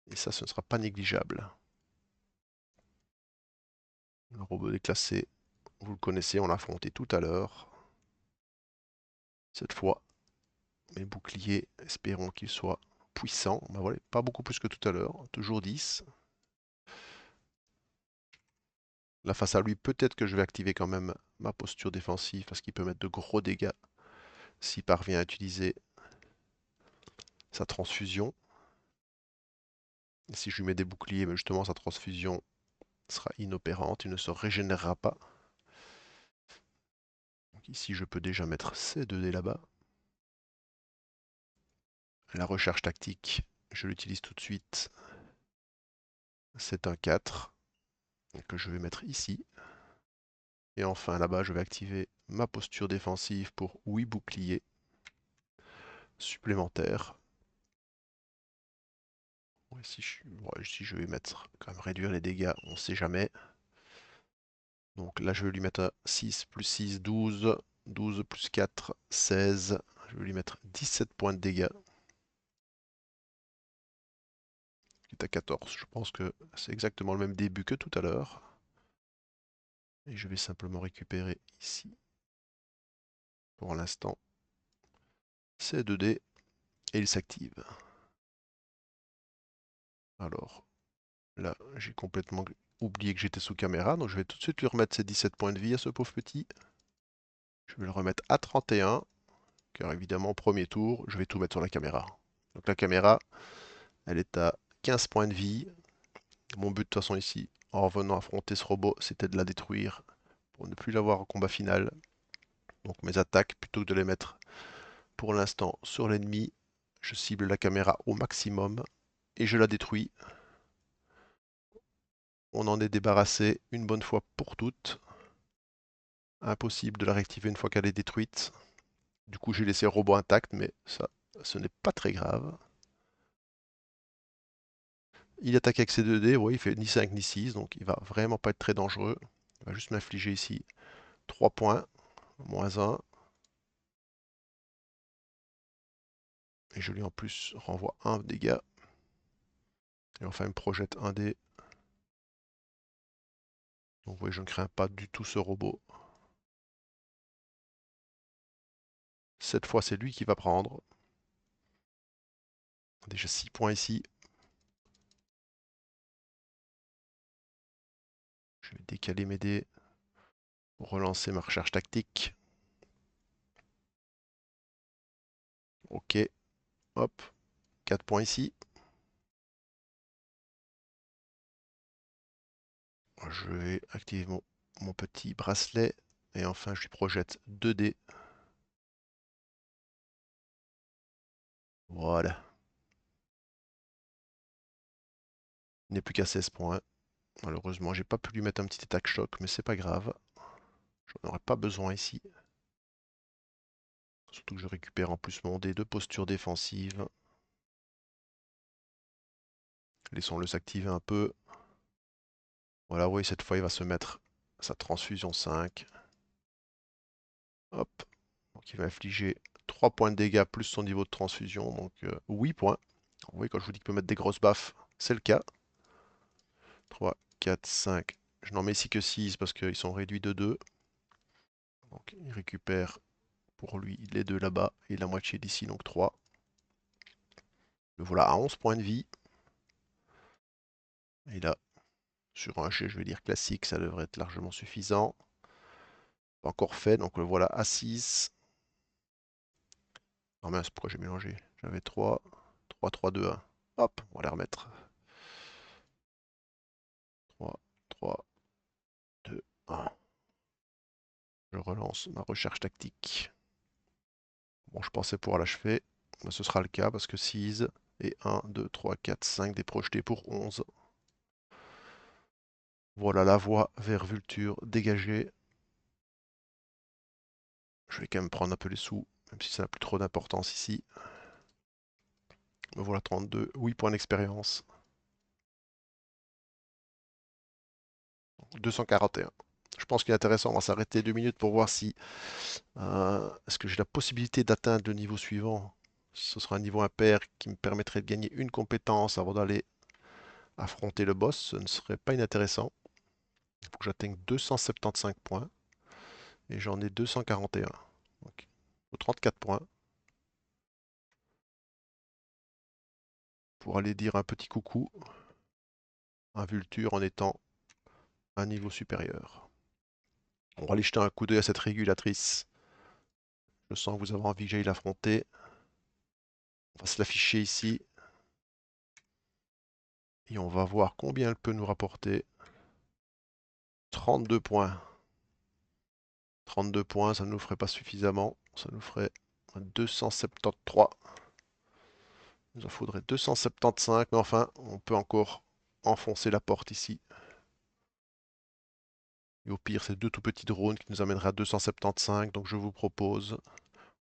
Et ça, ce ne sera pas négligeable. Le robot déclassé, vous le connaissez, on l'a affronté tout à l'heure. Cette fois, mes boucliers, espérons qu'ils soient puissants. Ben voilà, pas beaucoup plus que tout à l'heure, toujours 10. Là, face à lui, peut-être que je vais activer quand même ma posture défensive parce qu'il peut mettre de gros dégâts s'il parvient à utiliser sa transfusion. Et si je lui mets des boucliers, mais justement sa transfusion sera inopérante, il ne se régénérera pas. Donc ici, je peux déjà mettre ces 2 dés là-bas. La recherche tactique, je l'utilise tout de suite. C'est un 4 que je vais mettre ici. Et enfin, là-bas, je vais activer ma posture défensive pour 8 boucliers supplémentaires. Ici, je vais mettre quand même réduire les dégâts, on sait jamais. Donc là, je vais lui mettre 6 plus 6, 12. 12 plus 4, 16. Je vais lui mettre 17 points de dégâts. Il est à 14. Je pense que c'est exactement le même début que tout à l'heure. Et je vais simplement récupérer ici, pour l'instant, ces 2 dés. Et il s'active. Alors, là, j'ai complètement oublié que j'étais sous caméra. Donc je vais tout de suite lui remettre ses 17 points de vie à ce pauvre petit. Je vais le remettre à 31. Car évidemment, premier tour, je vais tout mettre sur la caméra. Donc la caméra, elle est à 15 points de vie. Mon but de toute façon ici, en revenant affronter ce robot, c'était de la détruire pour ne plus l'avoir au combat final. Donc mes attaques, plutôt que de les mettre pour l'instant sur l'ennemi, je cible la caméra au maximum et je la détruis. On en est débarrassé une bonne fois pour toutes. Impossible de la réactiver une fois qu'elle est détruite. Du coup, j'ai laissé le robot intact, mais ça, ce n'est pas très grave. Il attaque avec ses 2 dés, oui, il fait ni 5 ni 6, donc il va vraiment pas être très dangereux. Il va juste m'infliger ici 3 points, moins 1. Et je lui en plus renvoie 1 dégât. Et enfin, il me projette 1 dé. Donc, vous voyez, je ne crains pas du tout ce robot. Cette fois, c'est lui qui va prendre. Déjà 6 points ici. Je vais décaler mes dés pour relancer ma recherche tactique. Ok, hop, 4 points ici. Je vais activer mon petit bracelet. Et enfin, je lui projette 2 dés. Voilà. Il n'est plus qu'à 16 points. Malheureusement, j'ai pas pu lui mettre un petit attaque choc, mais c'est pas grave. J'en aurais pas besoin ici. Surtout que je récupère en plus mon dé de posture défensive. Laissons-le s'activer un peu. Voilà, oui, cette fois, il va se mettre sa transfusion 5. Hop. Donc, il va infliger 3 points de dégâts plus son niveau de transfusion. Donc, 8 points. Vous voyez, quand je vous dis qu'il peut mettre des grosses baffes, c'est le cas. 3, 4, 5. Je n'en mets ici que 6 parce qu'ils sont réduits de 2. Donc, il récupère pour lui les 2 là-bas et la moitié d'ici, donc 3. Le voilà à 11 points de vie. Et là, sur un jet, je vais dire classique, ça devrait être largement suffisant. Pas encore fait, donc le voilà à 6. Oh mince, pourquoi j'ai mélangé? J'avais 3, 3, 3, 2, 1. Hop, on va les remettre. 3, 3, 2, 1. Je relance ma recherche tactique. Bon, je pensais pouvoir l'achever. Mais ce sera le cas parce que 6 et 1, 2, 3, 4, 5 des projetés pour 11. Voilà la voie vers Vulture dégagée. Je vais quand même prendre un peu les sous, même si ça n'a plus trop d'importance ici. Me voilà 32, 8 points d'expérience. 241. Je pense qu'il est intéressant, on va s'arrêter 2 minutes pour voir si est-ce que j'ai la possibilité d'atteindre le niveau suivant. Ce sera un niveau impair qui me permettrait de gagner une compétence avant d'aller affronter le boss. Ce ne serait pas inintéressant. Il faut que j'atteigne 275 points. Et j'en ai 241. Donc, il faut 34 points pour aller dire un petit coucou à Vulture en étant un niveau supérieur. On va aller jeter un coup d'œil à cette régulatrice. Je sens que vous avez envie que j'aille l'affronter. On va se l'afficher ici. Et on va voir combien elle peut nous rapporter. 32 points. 32 points, ça ne nous ferait pas suffisamment. Ça nous ferait 273. Il nous en faudrait 275, mais enfin, on peut encore enfoncer la porte ici. Et au pire, c'est 2 tout petits drones qui nous amèneraient à 275. Donc je vous propose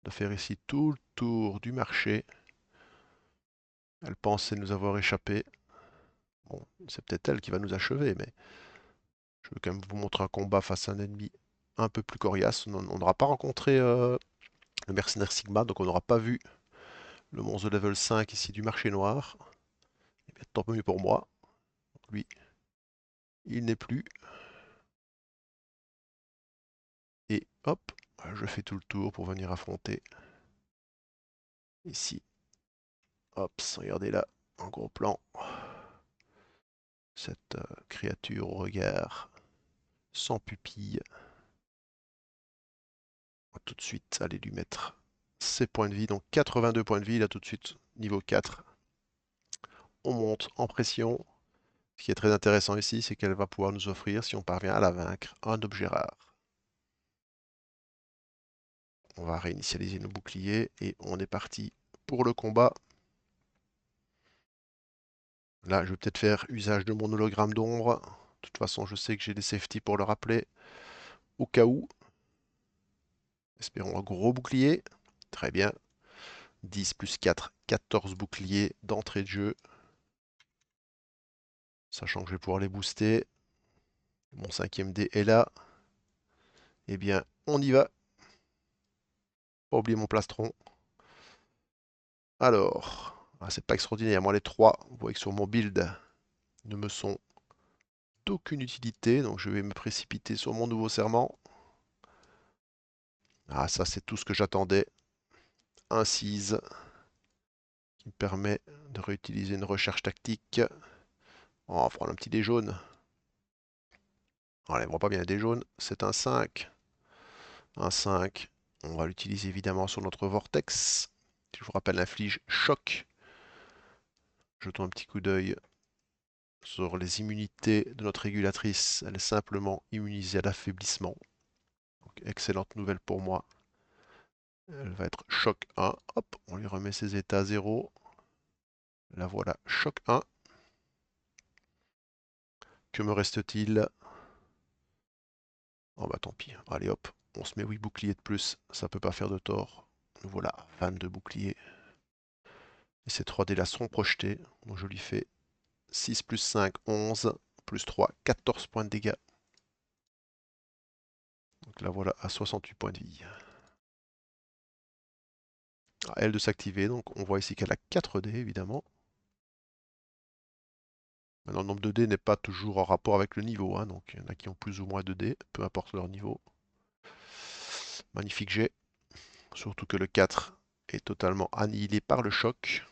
de faire ici tout le tour du marché. Elle pensait nous avoir échappé. Bon, c'est peut-être elle qui va nous achever, mais je veux quand même vous montrer un combat face à un ennemi un peu plus coriace. On n'aura pas rencontré le mercenaire Sigma, donc on n'aura pas vu le monstre de level 5 ici du marché noir. Eh bien, tant mieux pour moi. Lui, il n'est plus. Et hop, je fais tout le tour pour venir affronter. Ici, hop, regardez là, en gros plan. Cette créature au regard sans pupille. On va tout de suite aller lui mettre ses points de vie. Donc 82 points de vie là tout de suite, niveau 4. On monte en pression. Ce qui est très intéressant ici, c'est qu'elle va pouvoir nous offrir, si on parvient à la vaincre, un objet rare. On va réinitialiser nos boucliers et on est parti pour le combat. Là, je vais peut-être faire usage de mon hologramme d'ombre. De toute façon, je sais que j'ai des safety pour le rappeler. Au cas où. Espérons un gros bouclier. Très bien. 10 plus 4, 14 boucliers d'entrée de jeu. Sachant que je vais pouvoir les booster. Mon 5e dé est là. Eh bien, on y va. Pas oublier mon plastron. Alors, c'est pas extraordinaire. Moi, les 3, vous voyez que sur mon build, ne me sont d'aucune utilité. Donc, je vais me précipiter sur mon nouveau serment. Ah, ça, c'est tout ce que j'attendais. Un seize qui me permet de réutiliser une recherche tactique. Oh, on va prendre un petit dé jaune. Allez, on voit pas bien le dé jaune. C'est un 5. Un 5. On va l'utiliser évidemment sur notre vortex. Je vous rappelle, inflige choc. Jetons un petit coup d'œil sur les immunités de notre régulatrice. Elle est simplement immunisée à l'affaiblissement. Excellente nouvelle pour moi. Elle va être choc 1. Hop, on lui remet ses états à 0. La voilà, choc 1. Que me reste-t-il? Oh bah tant pis. Allez hop, on se met 8 boucliers de plus. Ça peut pas faire de tort. Nous voilà, 22 boucliers. Et ces 3 dés là seront projetés. Donc je lui fais 6 plus 5, 11. Plus 3, 14 points de dégâts. Donc là voilà à 68 points de vie. À elle de s'activer, donc on voit ici qu'elle a 4 dés évidemment. Maintenant le nombre de dés n'est pas toujours en rapport avec le niveau, hein, donc il y en a qui ont plus ou moins de dés, peu importe leur niveau. Magnifique jet, surtout que le 4 est totalement annihilé par le choc.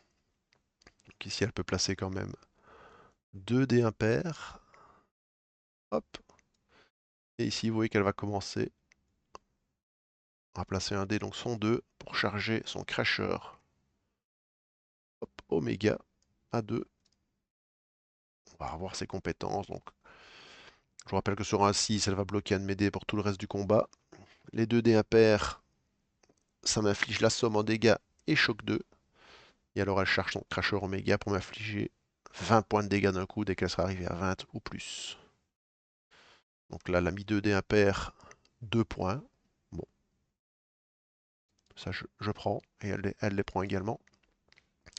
Donc ici elle peut placer quand même 2 dés impairs. Hop. Et ici vous voyez qu'elle va commencer à placer un dé, donc son 2, pour charger son crasher. Hop, Oméga à 2. On va revoir ses compétences. Donc, je vous rappelle que sur un 6, elle va bloquer un de mes dés pour tout le reste du combat. Les 2 dés impairs, ça m'inflige la somme en dégâts et choc 2. Et alors elle charge son crasher oméga pour m'infliger 20 points de dégâts d'un coup dès qu'elle sera arrivée à 20 ou plus. Donc là, elle a mis 2 dés impairs, 2 points. Bon, ça je prends. Et elle les prend également.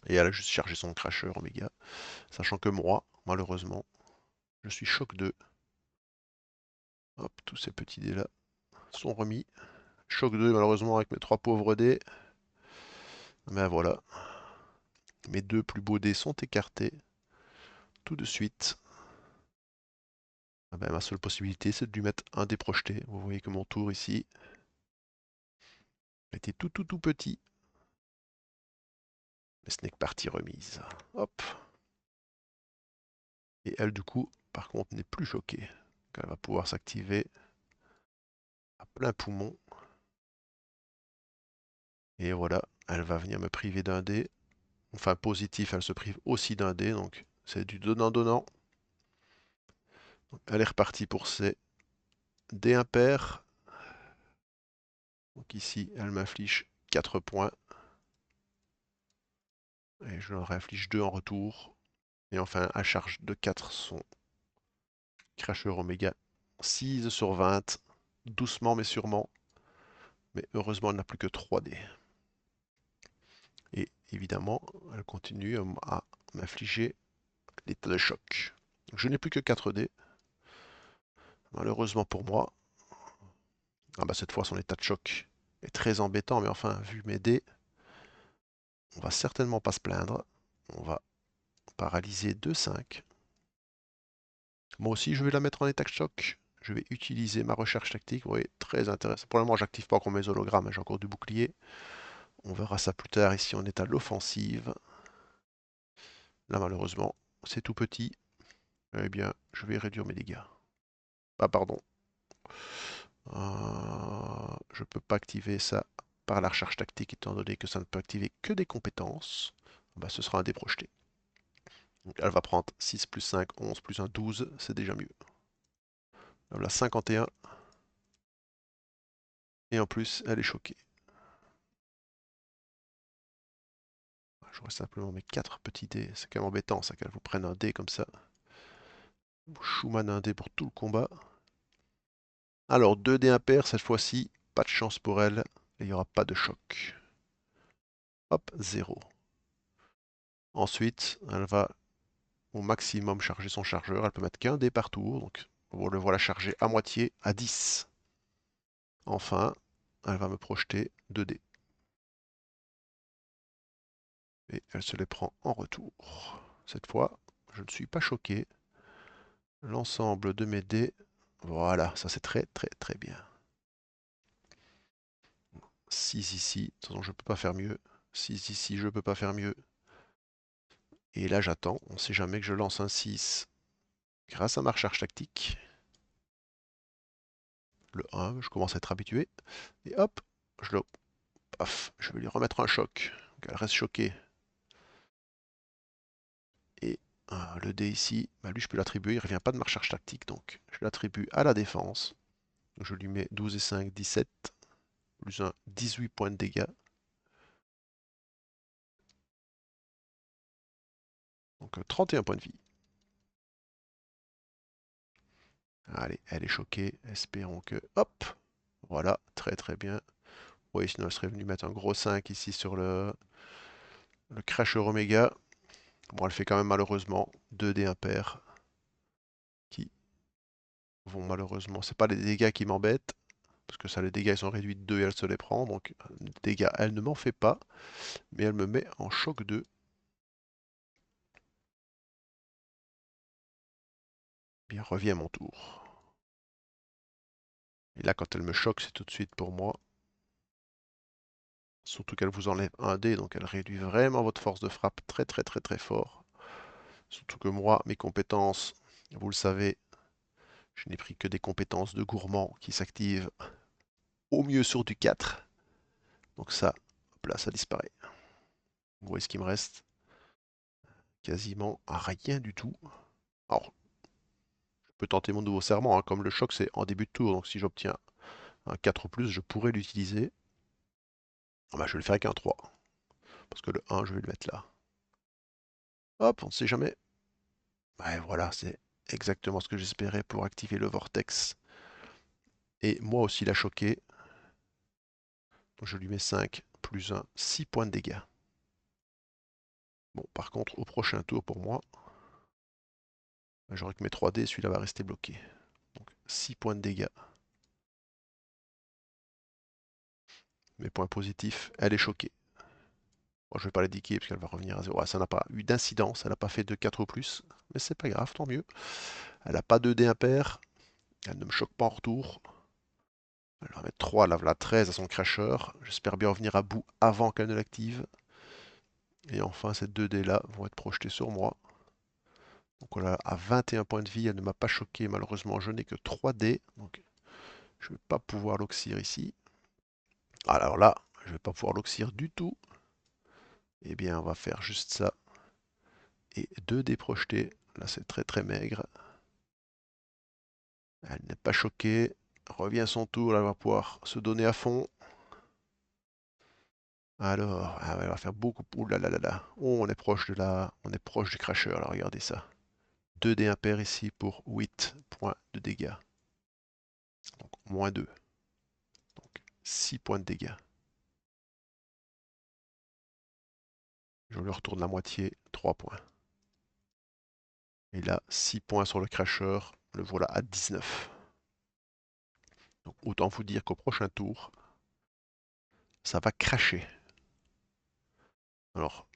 Et elle a juste chargé son crasher oméga. Sachant que moi, malheureusement, je suis choc 2. Hop, tous ces petits dés là sont remis. Choc 2, malheureusement, avec mes 3 pauvres dés. Mais voilà. Mes 2 plus beaux dés sont écartés. Tout de suite. Ah ben, ma seule possibilité, c'est de lui mettre un dé projeté. Vous voyez que mon tour ici était tout petit. Mais ce n'est que partie remise. Hop. Et elle, du coup, par contre, n'est plus choquée. Donc, elle va pouvoir s'activer à plein poumon. Et voilà, elle va venir me priver d'un dé. Enfin, positif, elle se prive aussi d'un dé. Donc, c'est du donnant-donnant. Elle est repartie pour ses dés impairs. Donc ici, elle m'inflige 4 points. Et je leur inflige 2 en retour. Et enfin, à charge de 4 son Crasher Oméga. 6 sur 20. Doucement mais sûrement. Mais heureusement, elle n'a plus que 3 dés. Et évidemment, elle continue à m'infliger l'état de choc. Donc, je n'ai plus que 4 dés, malheureusement pour moi. Ah bah cette fois son état de choc est très embêtant, mais enfin, vu mes dés, on va certainement pas se plaindre. On va paralyser 2-5. Moi aussi, je vais la mettre en état de choc. Je vais utiliser ma recherche tactique. Vous voyez, très intéressant. Pour le moment, j'active pas encore mes hologrammes, hein, j'ai encore du bouclier. On verra ça plus tard ici en état l'offensive. Là, malheureusement, c'est tout petit. Eh bien, je vais réduire mes dégâts. Ah, pardon. Je ne peux pas activer ça par la recherche tactique, étant donné que ça ne peut activer que des compétences. Bah, ce sera un dé projeté. Donc, elle va prendre 6 plus 5, 11 plus 1, 12. C'est déjà mieux. Voilà, 51. Et en plus, elle est choquée. J'aurais simplement mes 4 petits dés. C'est quand même embêtant, ça, qu'elle vous prenne un dé comme ça. Schumann un dé pour tout le combat. Alors, 2 dés impairs cette fois-ci. Pas de chance pour elle. Et il n'y aura pas de choc. Hop, 0. Ensuite, elle va au maximum charger son chargeur. Elle peut mettre qu'un dé par tour. Donc, on le voilà charger à moitié à 10. Enfin, elle va me projeter 2 dés. Et elle se les prend en retour. Cette fois, je ne suis pas choqué. L'ensemble de mes dés. Voilà, ça c'est très très très bien. 6 ici, de toute façon je peux pas faire mieux. 6 ici, je peux pas faire mieux. Et là j'attends, on sait jamais que je lance un 6 grâce à ma recherche tactique. Le 1, je commence à être habitué. Et hop, je le... Paf, je vais lui remettre un choc. Donc elle reste choquée. Et le dé ici, bah lui je peux l'attribuer, il revient pas de ma recherche tactique, donc je l'attribue à la défense. Donc je lui mets 12 et 5, 17, plus un 18 points de dégâts. Donc 31 points de vie. Allez, elle est choquée. Espérons que... Hop! Voilà, très très bien. Oui, sinon elle serait venue mettre un gros 5 ici sur le Crasher Omega. Bon, elle fait quand même malheureusement 2 dés impairs qui vont malheureusement... C'est pas les dégâts qui m'embêtent, parce que ça, les dégâts ils sont réduits de 2 et elle se les prend. Donc, dégâts, elle ne m'en fait pas, mais elle me met en choc 2. Bien, revient à mon tour. Et là, quand elle me choque, c'est tout de suite pour moi. Surtout qu'elle vous enlève un dé, donc elle réduit vraiment votre force de frappe très très très très fort. Surtout que moi, mes compétences, vous le savez, je n'ai pris que des compétences de gourmand qui s'activent au mieux sur du 4. Donc ça, hop là, ça disparaît. Vous voyez ce qui me reste? Quasiment rien du tout. Alors, je peux tenter mon nouveau serment, hein, comme le choc c'est en début de tour, donc si j'obtiens un 4 ou plus, je pourrais l'utiliser. Ah bah, je vais le faire avec un 3, parce que le 1, je vais le mettre là. Hop, on ne sait jamais. Ouais, voilà, c'est exactement ce que j'espérais pour activer le vortex. Et moi aussi la choquer. Donc je lui mets 5 plus 1, 6 points de dégâts. Bon, par contre, au prochain tour pour moi, j'aurai que mes 3 dés, celui-là va rester bloqué. Donc 6 points de dégâts. Mes points positifs, elle est choquée. Bon, je vais pas l'indiquer parce qu'elle va revenir à 0. Ah, ça n'a pas eu d'incidence, elle n'a pas fait de 4 ou plus. Mais c'est pas grave, tant mieux. Elle n'a pas de dés impairs. Elle ne me choque pas en retour. Elle va mettre 3, là, voilà 13 à son crasheur. J'espère bien revenir à bout avant qu'elle ne l'active. Et enfin, ces 2 dés là vont être projetés sur moi. Donc voilà, à 21 points de vie, elle ne m'a pas choqué. Malheureusement, je n'ai que 3 dés. Donc je ne vais pas pouvoir l'oxyre ici. Alors là, je ne vais pas pouvoir l'oxyre du tout. Eh bien, on va faire juste ça. Et 2 dés projetés. Là, c'est très très maigre. Elle n'est pas choquée. Revient son tour, elle va pouvoir se donner à fond. Alors, ah ouais, elle va faire beaucoup. Ouh là là là là. Oh, on est proche de on est proche du crasher. Là, regardez ça. 2 dés impairs ici pour 8 points de dégâts. Donc, moins 2. Donc, 6 points de dégâts. Je lui retourne la moitié, 3 points. Et là, 6 points sur le crasheur. Le voilà à 19. Donc autant vous dire qu'au prochain tour, ça va cracher. Alors,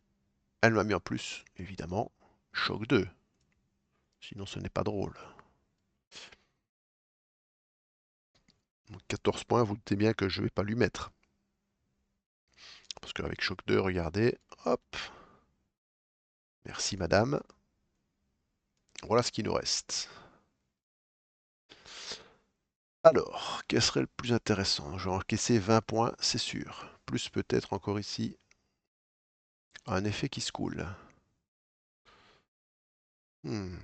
elle m'a mis en plus, évidemment, choc 2. Sinon, ce n'est pas drôle. Donc 14 points, vous doutez bien que je ne vais pas lui mettre. Parce qu'avec choc 2, regardez, hop. Merci madame. Voilà ce qui nous reste. Alors, quel serait le plus intéressant? Je vais encaisser 20 points, c'est sûr. Plus peut-être encore ici, un effet qui se coule. Hmm.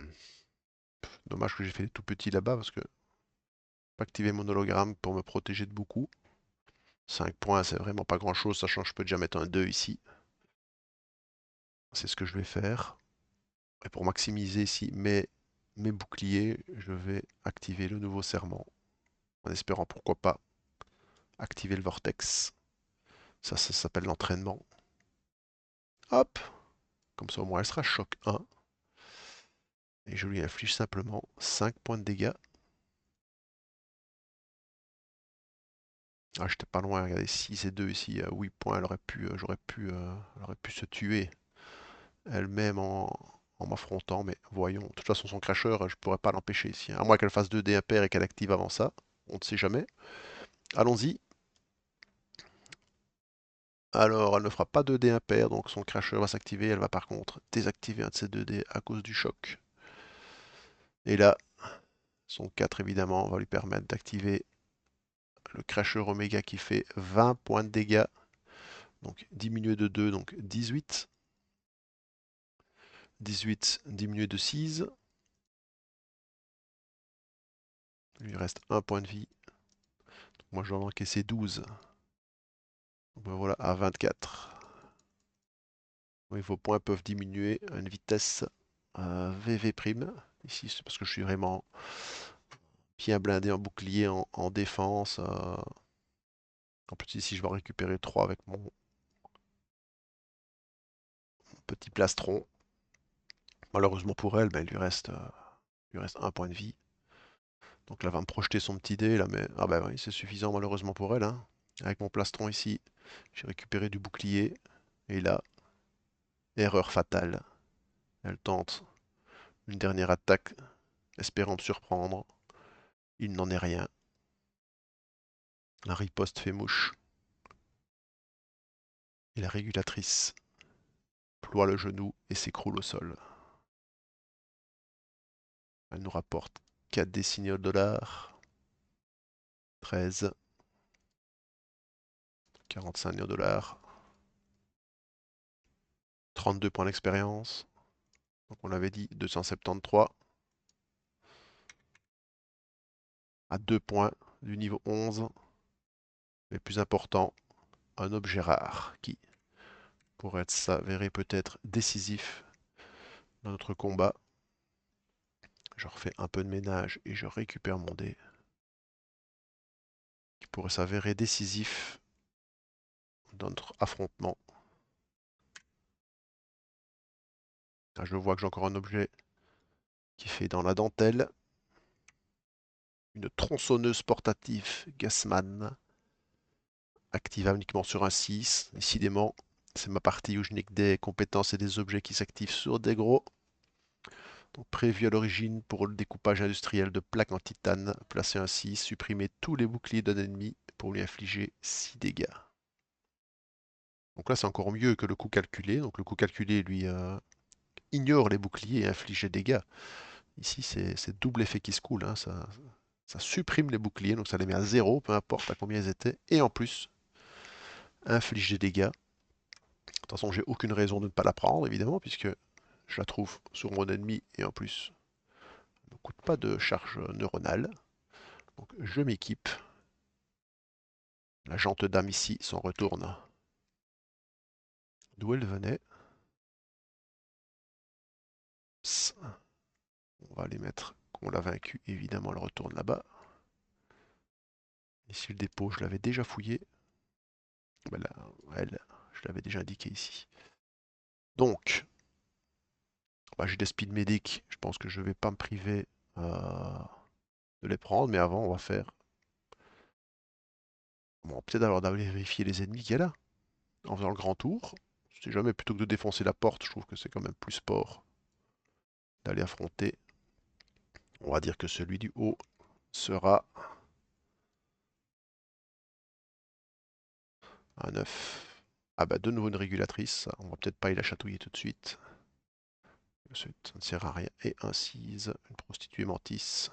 Dommage que j'ai fait tout petit là-bas parce que pas activer mon hologramme pour me protéger de beaucoup. 5 points, c'est vraiment pas grand-chose, sachant que je peux déjà mettre un 2 ici. C'est ce que je vais faire. Et pour maximiser ici mes boucliers, je vais activer le nouveau serment. En espérant pourquoi pas activer le vortex. Ça s'appelle l'entraînement. Hop! Comme ça au moins elle sera choc 1. Et je lui inflige simplement 5 points de dégâts. Ah, j'étais pas loin, regardez, 6 et 2 ici, 8 points, elle aurait pu se tuer elle-même en m'affrontant, mais voyons. De toute façon, son crasheur, je pourrais pas l'empêcher ici, hein. À moins qu'elle fasse 2 dés impairs et qu'elle active avant ça. On ne sait jamais. Allons-y. Alors, elle ne fera pas 2 dés impairs, donc son crasheur va s'activer. Elle va par contre désactiver un de ses 2 dés à cause du choc. Et là, son 4 évidemment va lui permettre d'activer le crasheur Oméga qui fait 20 points de dégâts. Donc diminué de 2, donc 18. 18 diminué de 6. Il lui reste 1 point de vie. Donc moi je dois en encaisser 12. Donc ben voilà, à 24. Oui, vos points peuvent diminuer à une vitesse VV'. Ici, c'est parce que je suis vraiment bien blindé en bouclier, en défense. En plus, ici, je vais récupérer 3 avec mon petit plastron. Malheureusement pour elle, ben, il lui reste 1 point de vie. Donc là, elle va me projeter son petit dé, là, mais... Ah bah oui, c'est suffisant malheureusement pour elle, hein. Avec mon plastron ici, j'ai récupéré du bouclier. Et là, erreur fatale. Elle tente une dernière attaque, espérant me surprendre. Il n'en est rien. La riposte fait mouche. Et la régulatrice ploie le genou et s'écroule au sol. Elle nous rapporte 4 des signaux de dollars. 13. 45 de dollars. 32 points d'expérience. Donc on l'avait dit, 273. À 2 points du niveau 11. Mais plus important, un objet rare qui pourrait s'avérer peut-être décisif dans notre combat. Je refais un peu de ménage et je récupère mon dé. Qui pourrait s'avérer décisif dans notre affrontement. Là, je vois que j'ai encore un objet qui fait dans la dentelle. Une tronçonneuse portative Gassman. Activable uniquement sur un 6. Décidément, c'est ma partie où je n'ai que des compétences et des objets qui s'activent sur des gros. Donc prévu à l'origine pour le découpage industriel de plaques en titane, placer un 6, supprimer tous les boucliers d'un ennemi pour lui infliger 6 dégâts. Donc là c'est encore mieux que le coup calculé. Donc le coup calculé lui ignore les boucliers et inflige des dégâts. Ici c'est double effet qui se coule, hein. Ça supprime les boucliers, donc ça les met à 0, peu importe à combien ils étaient. Et en plus, inflige des dégâts. De toute façon, j'ai aucune raison de ne pas la prendre, évidemment, puisque je la trouve sur mon ennemi et en plus, elle ne coûte pas de charge neuronale. Donc je m'équipe. La jante dame ici s'en retourne d'où elle venait. Psst. On va les mettre. Qu'on l'a vaincu, évidemment, elle retourne là-bas. Ici, le dépôt, je l'avais déjà fouillé. Ben là, elle, je l'avais déjà indiqué ici. Donc, Bah, j'ai des speed medic, je pense que je vais pas me priver de les prendre, mais avant on va faire... Bon, peut-être alors d'aller vérifier les ennemis qu'il y a là, en faisant le grand tour. Si jamais, plutôt que de défoncer la porte, je trouve que c'est quand même plus sport d'aller affronter. On va dire que celui du haut sera un 9. Ah bah de nouveau une régulatrice, on va peut-être pas y la chatouiller tout de suite. Ça ne sert à rien. Et un 6, une prostituée mantis.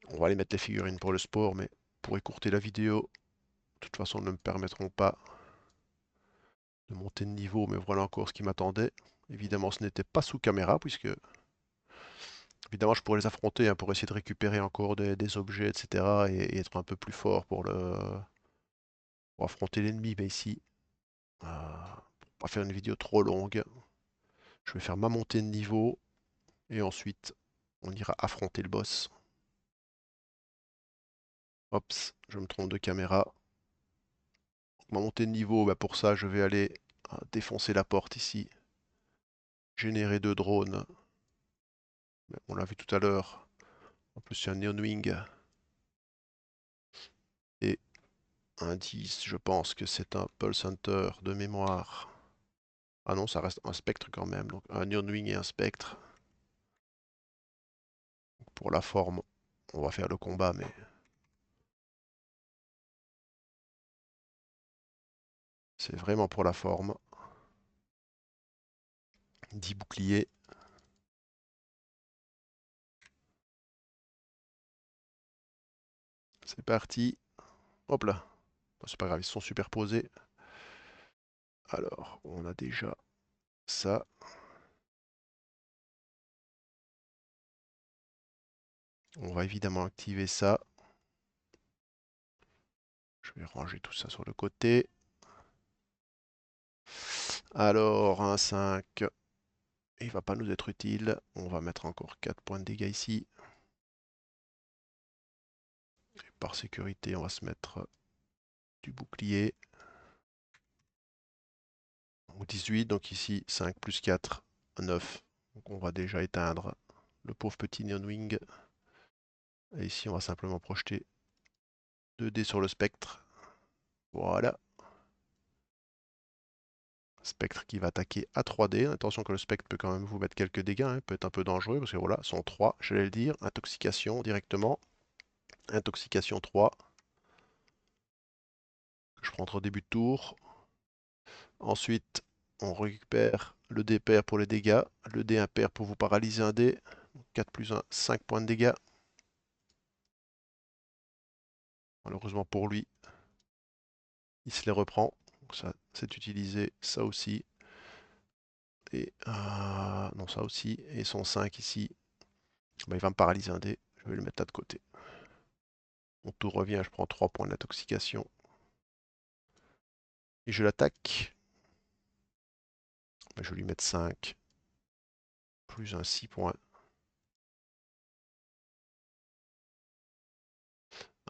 On va aller mettre les figurines pour le sport, mais pour écourter la vidéo, de toute façon, ne me permettront pas de monter de niveau, mais voilà encore ce qui m'attendait. Évidemment, ce n'était pas sous caméra, puisque évidemment, je pourrais les affronter hein, pour essayer de récupérer encore des objets, etc. Et être un peu plus fort pour affronter l'ennemi. Mais ici, pour pas faire une vidéo trop longue, je vais faire ma montée de niveau et ensuite on ira affronter le boss. Oups, je me trompe de caméra. Ma montée de niveau, bah pour ça, je vais aller défoncer la porte ici. Générer 2 drones. On l'a vu tout à l'heure. En plus, c'est un Neon Wing. Et un 10, je pense que c'est un Pulse Hunter de mémoire. Ah non, ça reste un spectre quand même. Donc un Neon Wing et un spectre. Pour la forme, on va faire le combat, mais c'est vraiment pour la forme. 10 boucliers. C'est parti. Hop là. Bon, c'est pas grave, ils sont superposés. Alors, on a déjà ça. On va évidemment activer ça. Je vais ranger tout ça sur le côté. Alors, un 5, il va pas nous être utile. On va mettre encore 4 points de dégâts ici. Et par sécurité, on va se mettre du bouclier. Donc 18, donc ici 5 plus 4, 9. Donc on va déjà éteindre le pauvre petit Neon Wing. Et ici, on va simplement projeter 2 dés sur le spectre. Voilà. Spectre qui va attaquer à 3D. Attention que le spectre peut quand même vous mettre quelques dégâts, hein, peut être un peu dangereux, parce que voilà, son 3, j'allais le dire. Intoxication directement. Intoxication 3. Que je prends au début de tour. Ensuite, on récupère le dé pair pour les dégâts. Le dé impair pour vous paralyser un dé. 4 plus 1, 5 points de dégâts. Malheureusement pour lui, il se les reprend. Donc ça, c'est utilisé. Ça aussi. Et non, ça aussi. Et son 5 ici, bah, il va me paralyser un dé. Je vais le mettre là de côté. Mon tour revient, je prends 3 points d'intoxication. Et je l'attaque. Bah, je vais lui mettre 5. Plus un 6 points.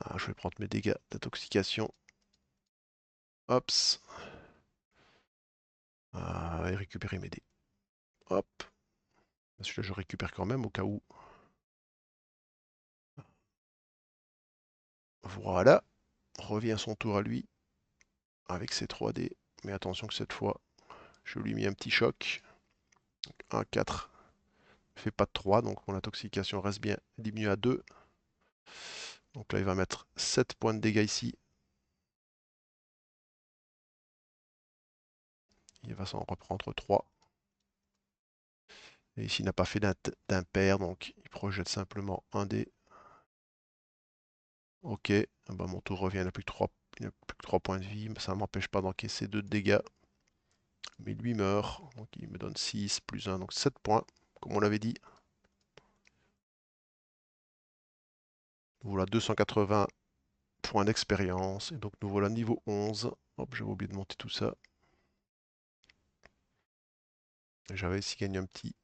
Ah, je vais prendre mes dégâts d'intoxication. Hops. Et récupérer mes dés. Hop. Celui-là, je récupère quand même au cas où. Voilà. Revient son tour à lui. Avec ses 3 dés. Mais attention que cette fois, je lui ai mis un petit choc. Un 4. Fait pas de 3, donc mon intoxication reste bien diminuée à 2. Donc là, il va mettre 7 points de dégâts ici. Il va s'en reprendre 3. Et ici, il n'a pas fait d'impair, donc il projette simplement un dé. Ok, ah bah, mon tour revient, il n'a plus que 3 points de vie, mais ça ne m'empêche pas d'encaisser 2 de dégâts. Mais lui meurt, donc il me donne 6 plus 1, donc 7 points, comme on l'avait dit. Voilà, 280 points d'expérience, et donc nous voilà niveau 11. Hop, j'avais oublié de monter tout ça. J'avais ici gagné un petit.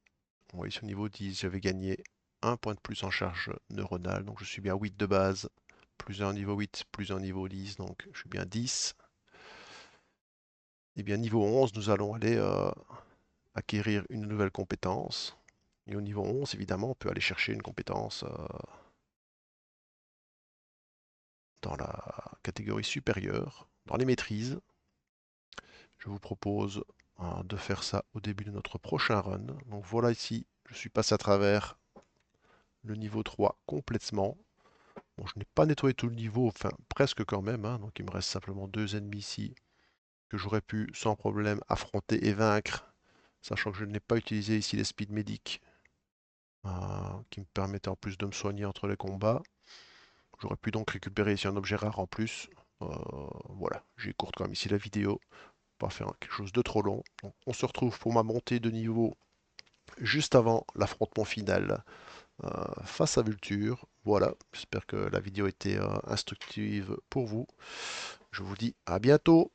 Vous voyez, sur niveau 10, j'avais gagné un point de plus en charge neuronale, donc je suis bien 8 de base, plus un niveau 8, plus un niveau 10, donc je suis bien 10. Et bien niveau 11, nous allons aller acquérir une nouvelle compétence. Et au niveau 11, évidemment, on peut aller chercher une compétence dans la catégorie supérieure, dans les maîtrises. Je vous propose de faire ça au début de notre prochain run. Donc voilà ici, je suis passé à travers le niveau 3 complètement. Bon, je n'ai pas nettoyé tout le niveau, enfin presque quand même, hein, donc il me reste simplement deux ennemis ici que j'aurais pu sans problème affronter et vaincre, sachant que je n'ai pas utilisé ici les speed medics qui me permettaient en plus de me soigner entre les combats. J'aurais pu donc récupérer ici un objet rare en plus. Euh, voilà, j'écourte quand même ici la vidéo, pas faire quelque chose de trop long. Donc, on se retrouve pour ma montée de niveau juste avant l'affrontement final face à Vulture. Voilà, j'espère que la vidéo était instructive pour vous. Je vous dis à bientôt.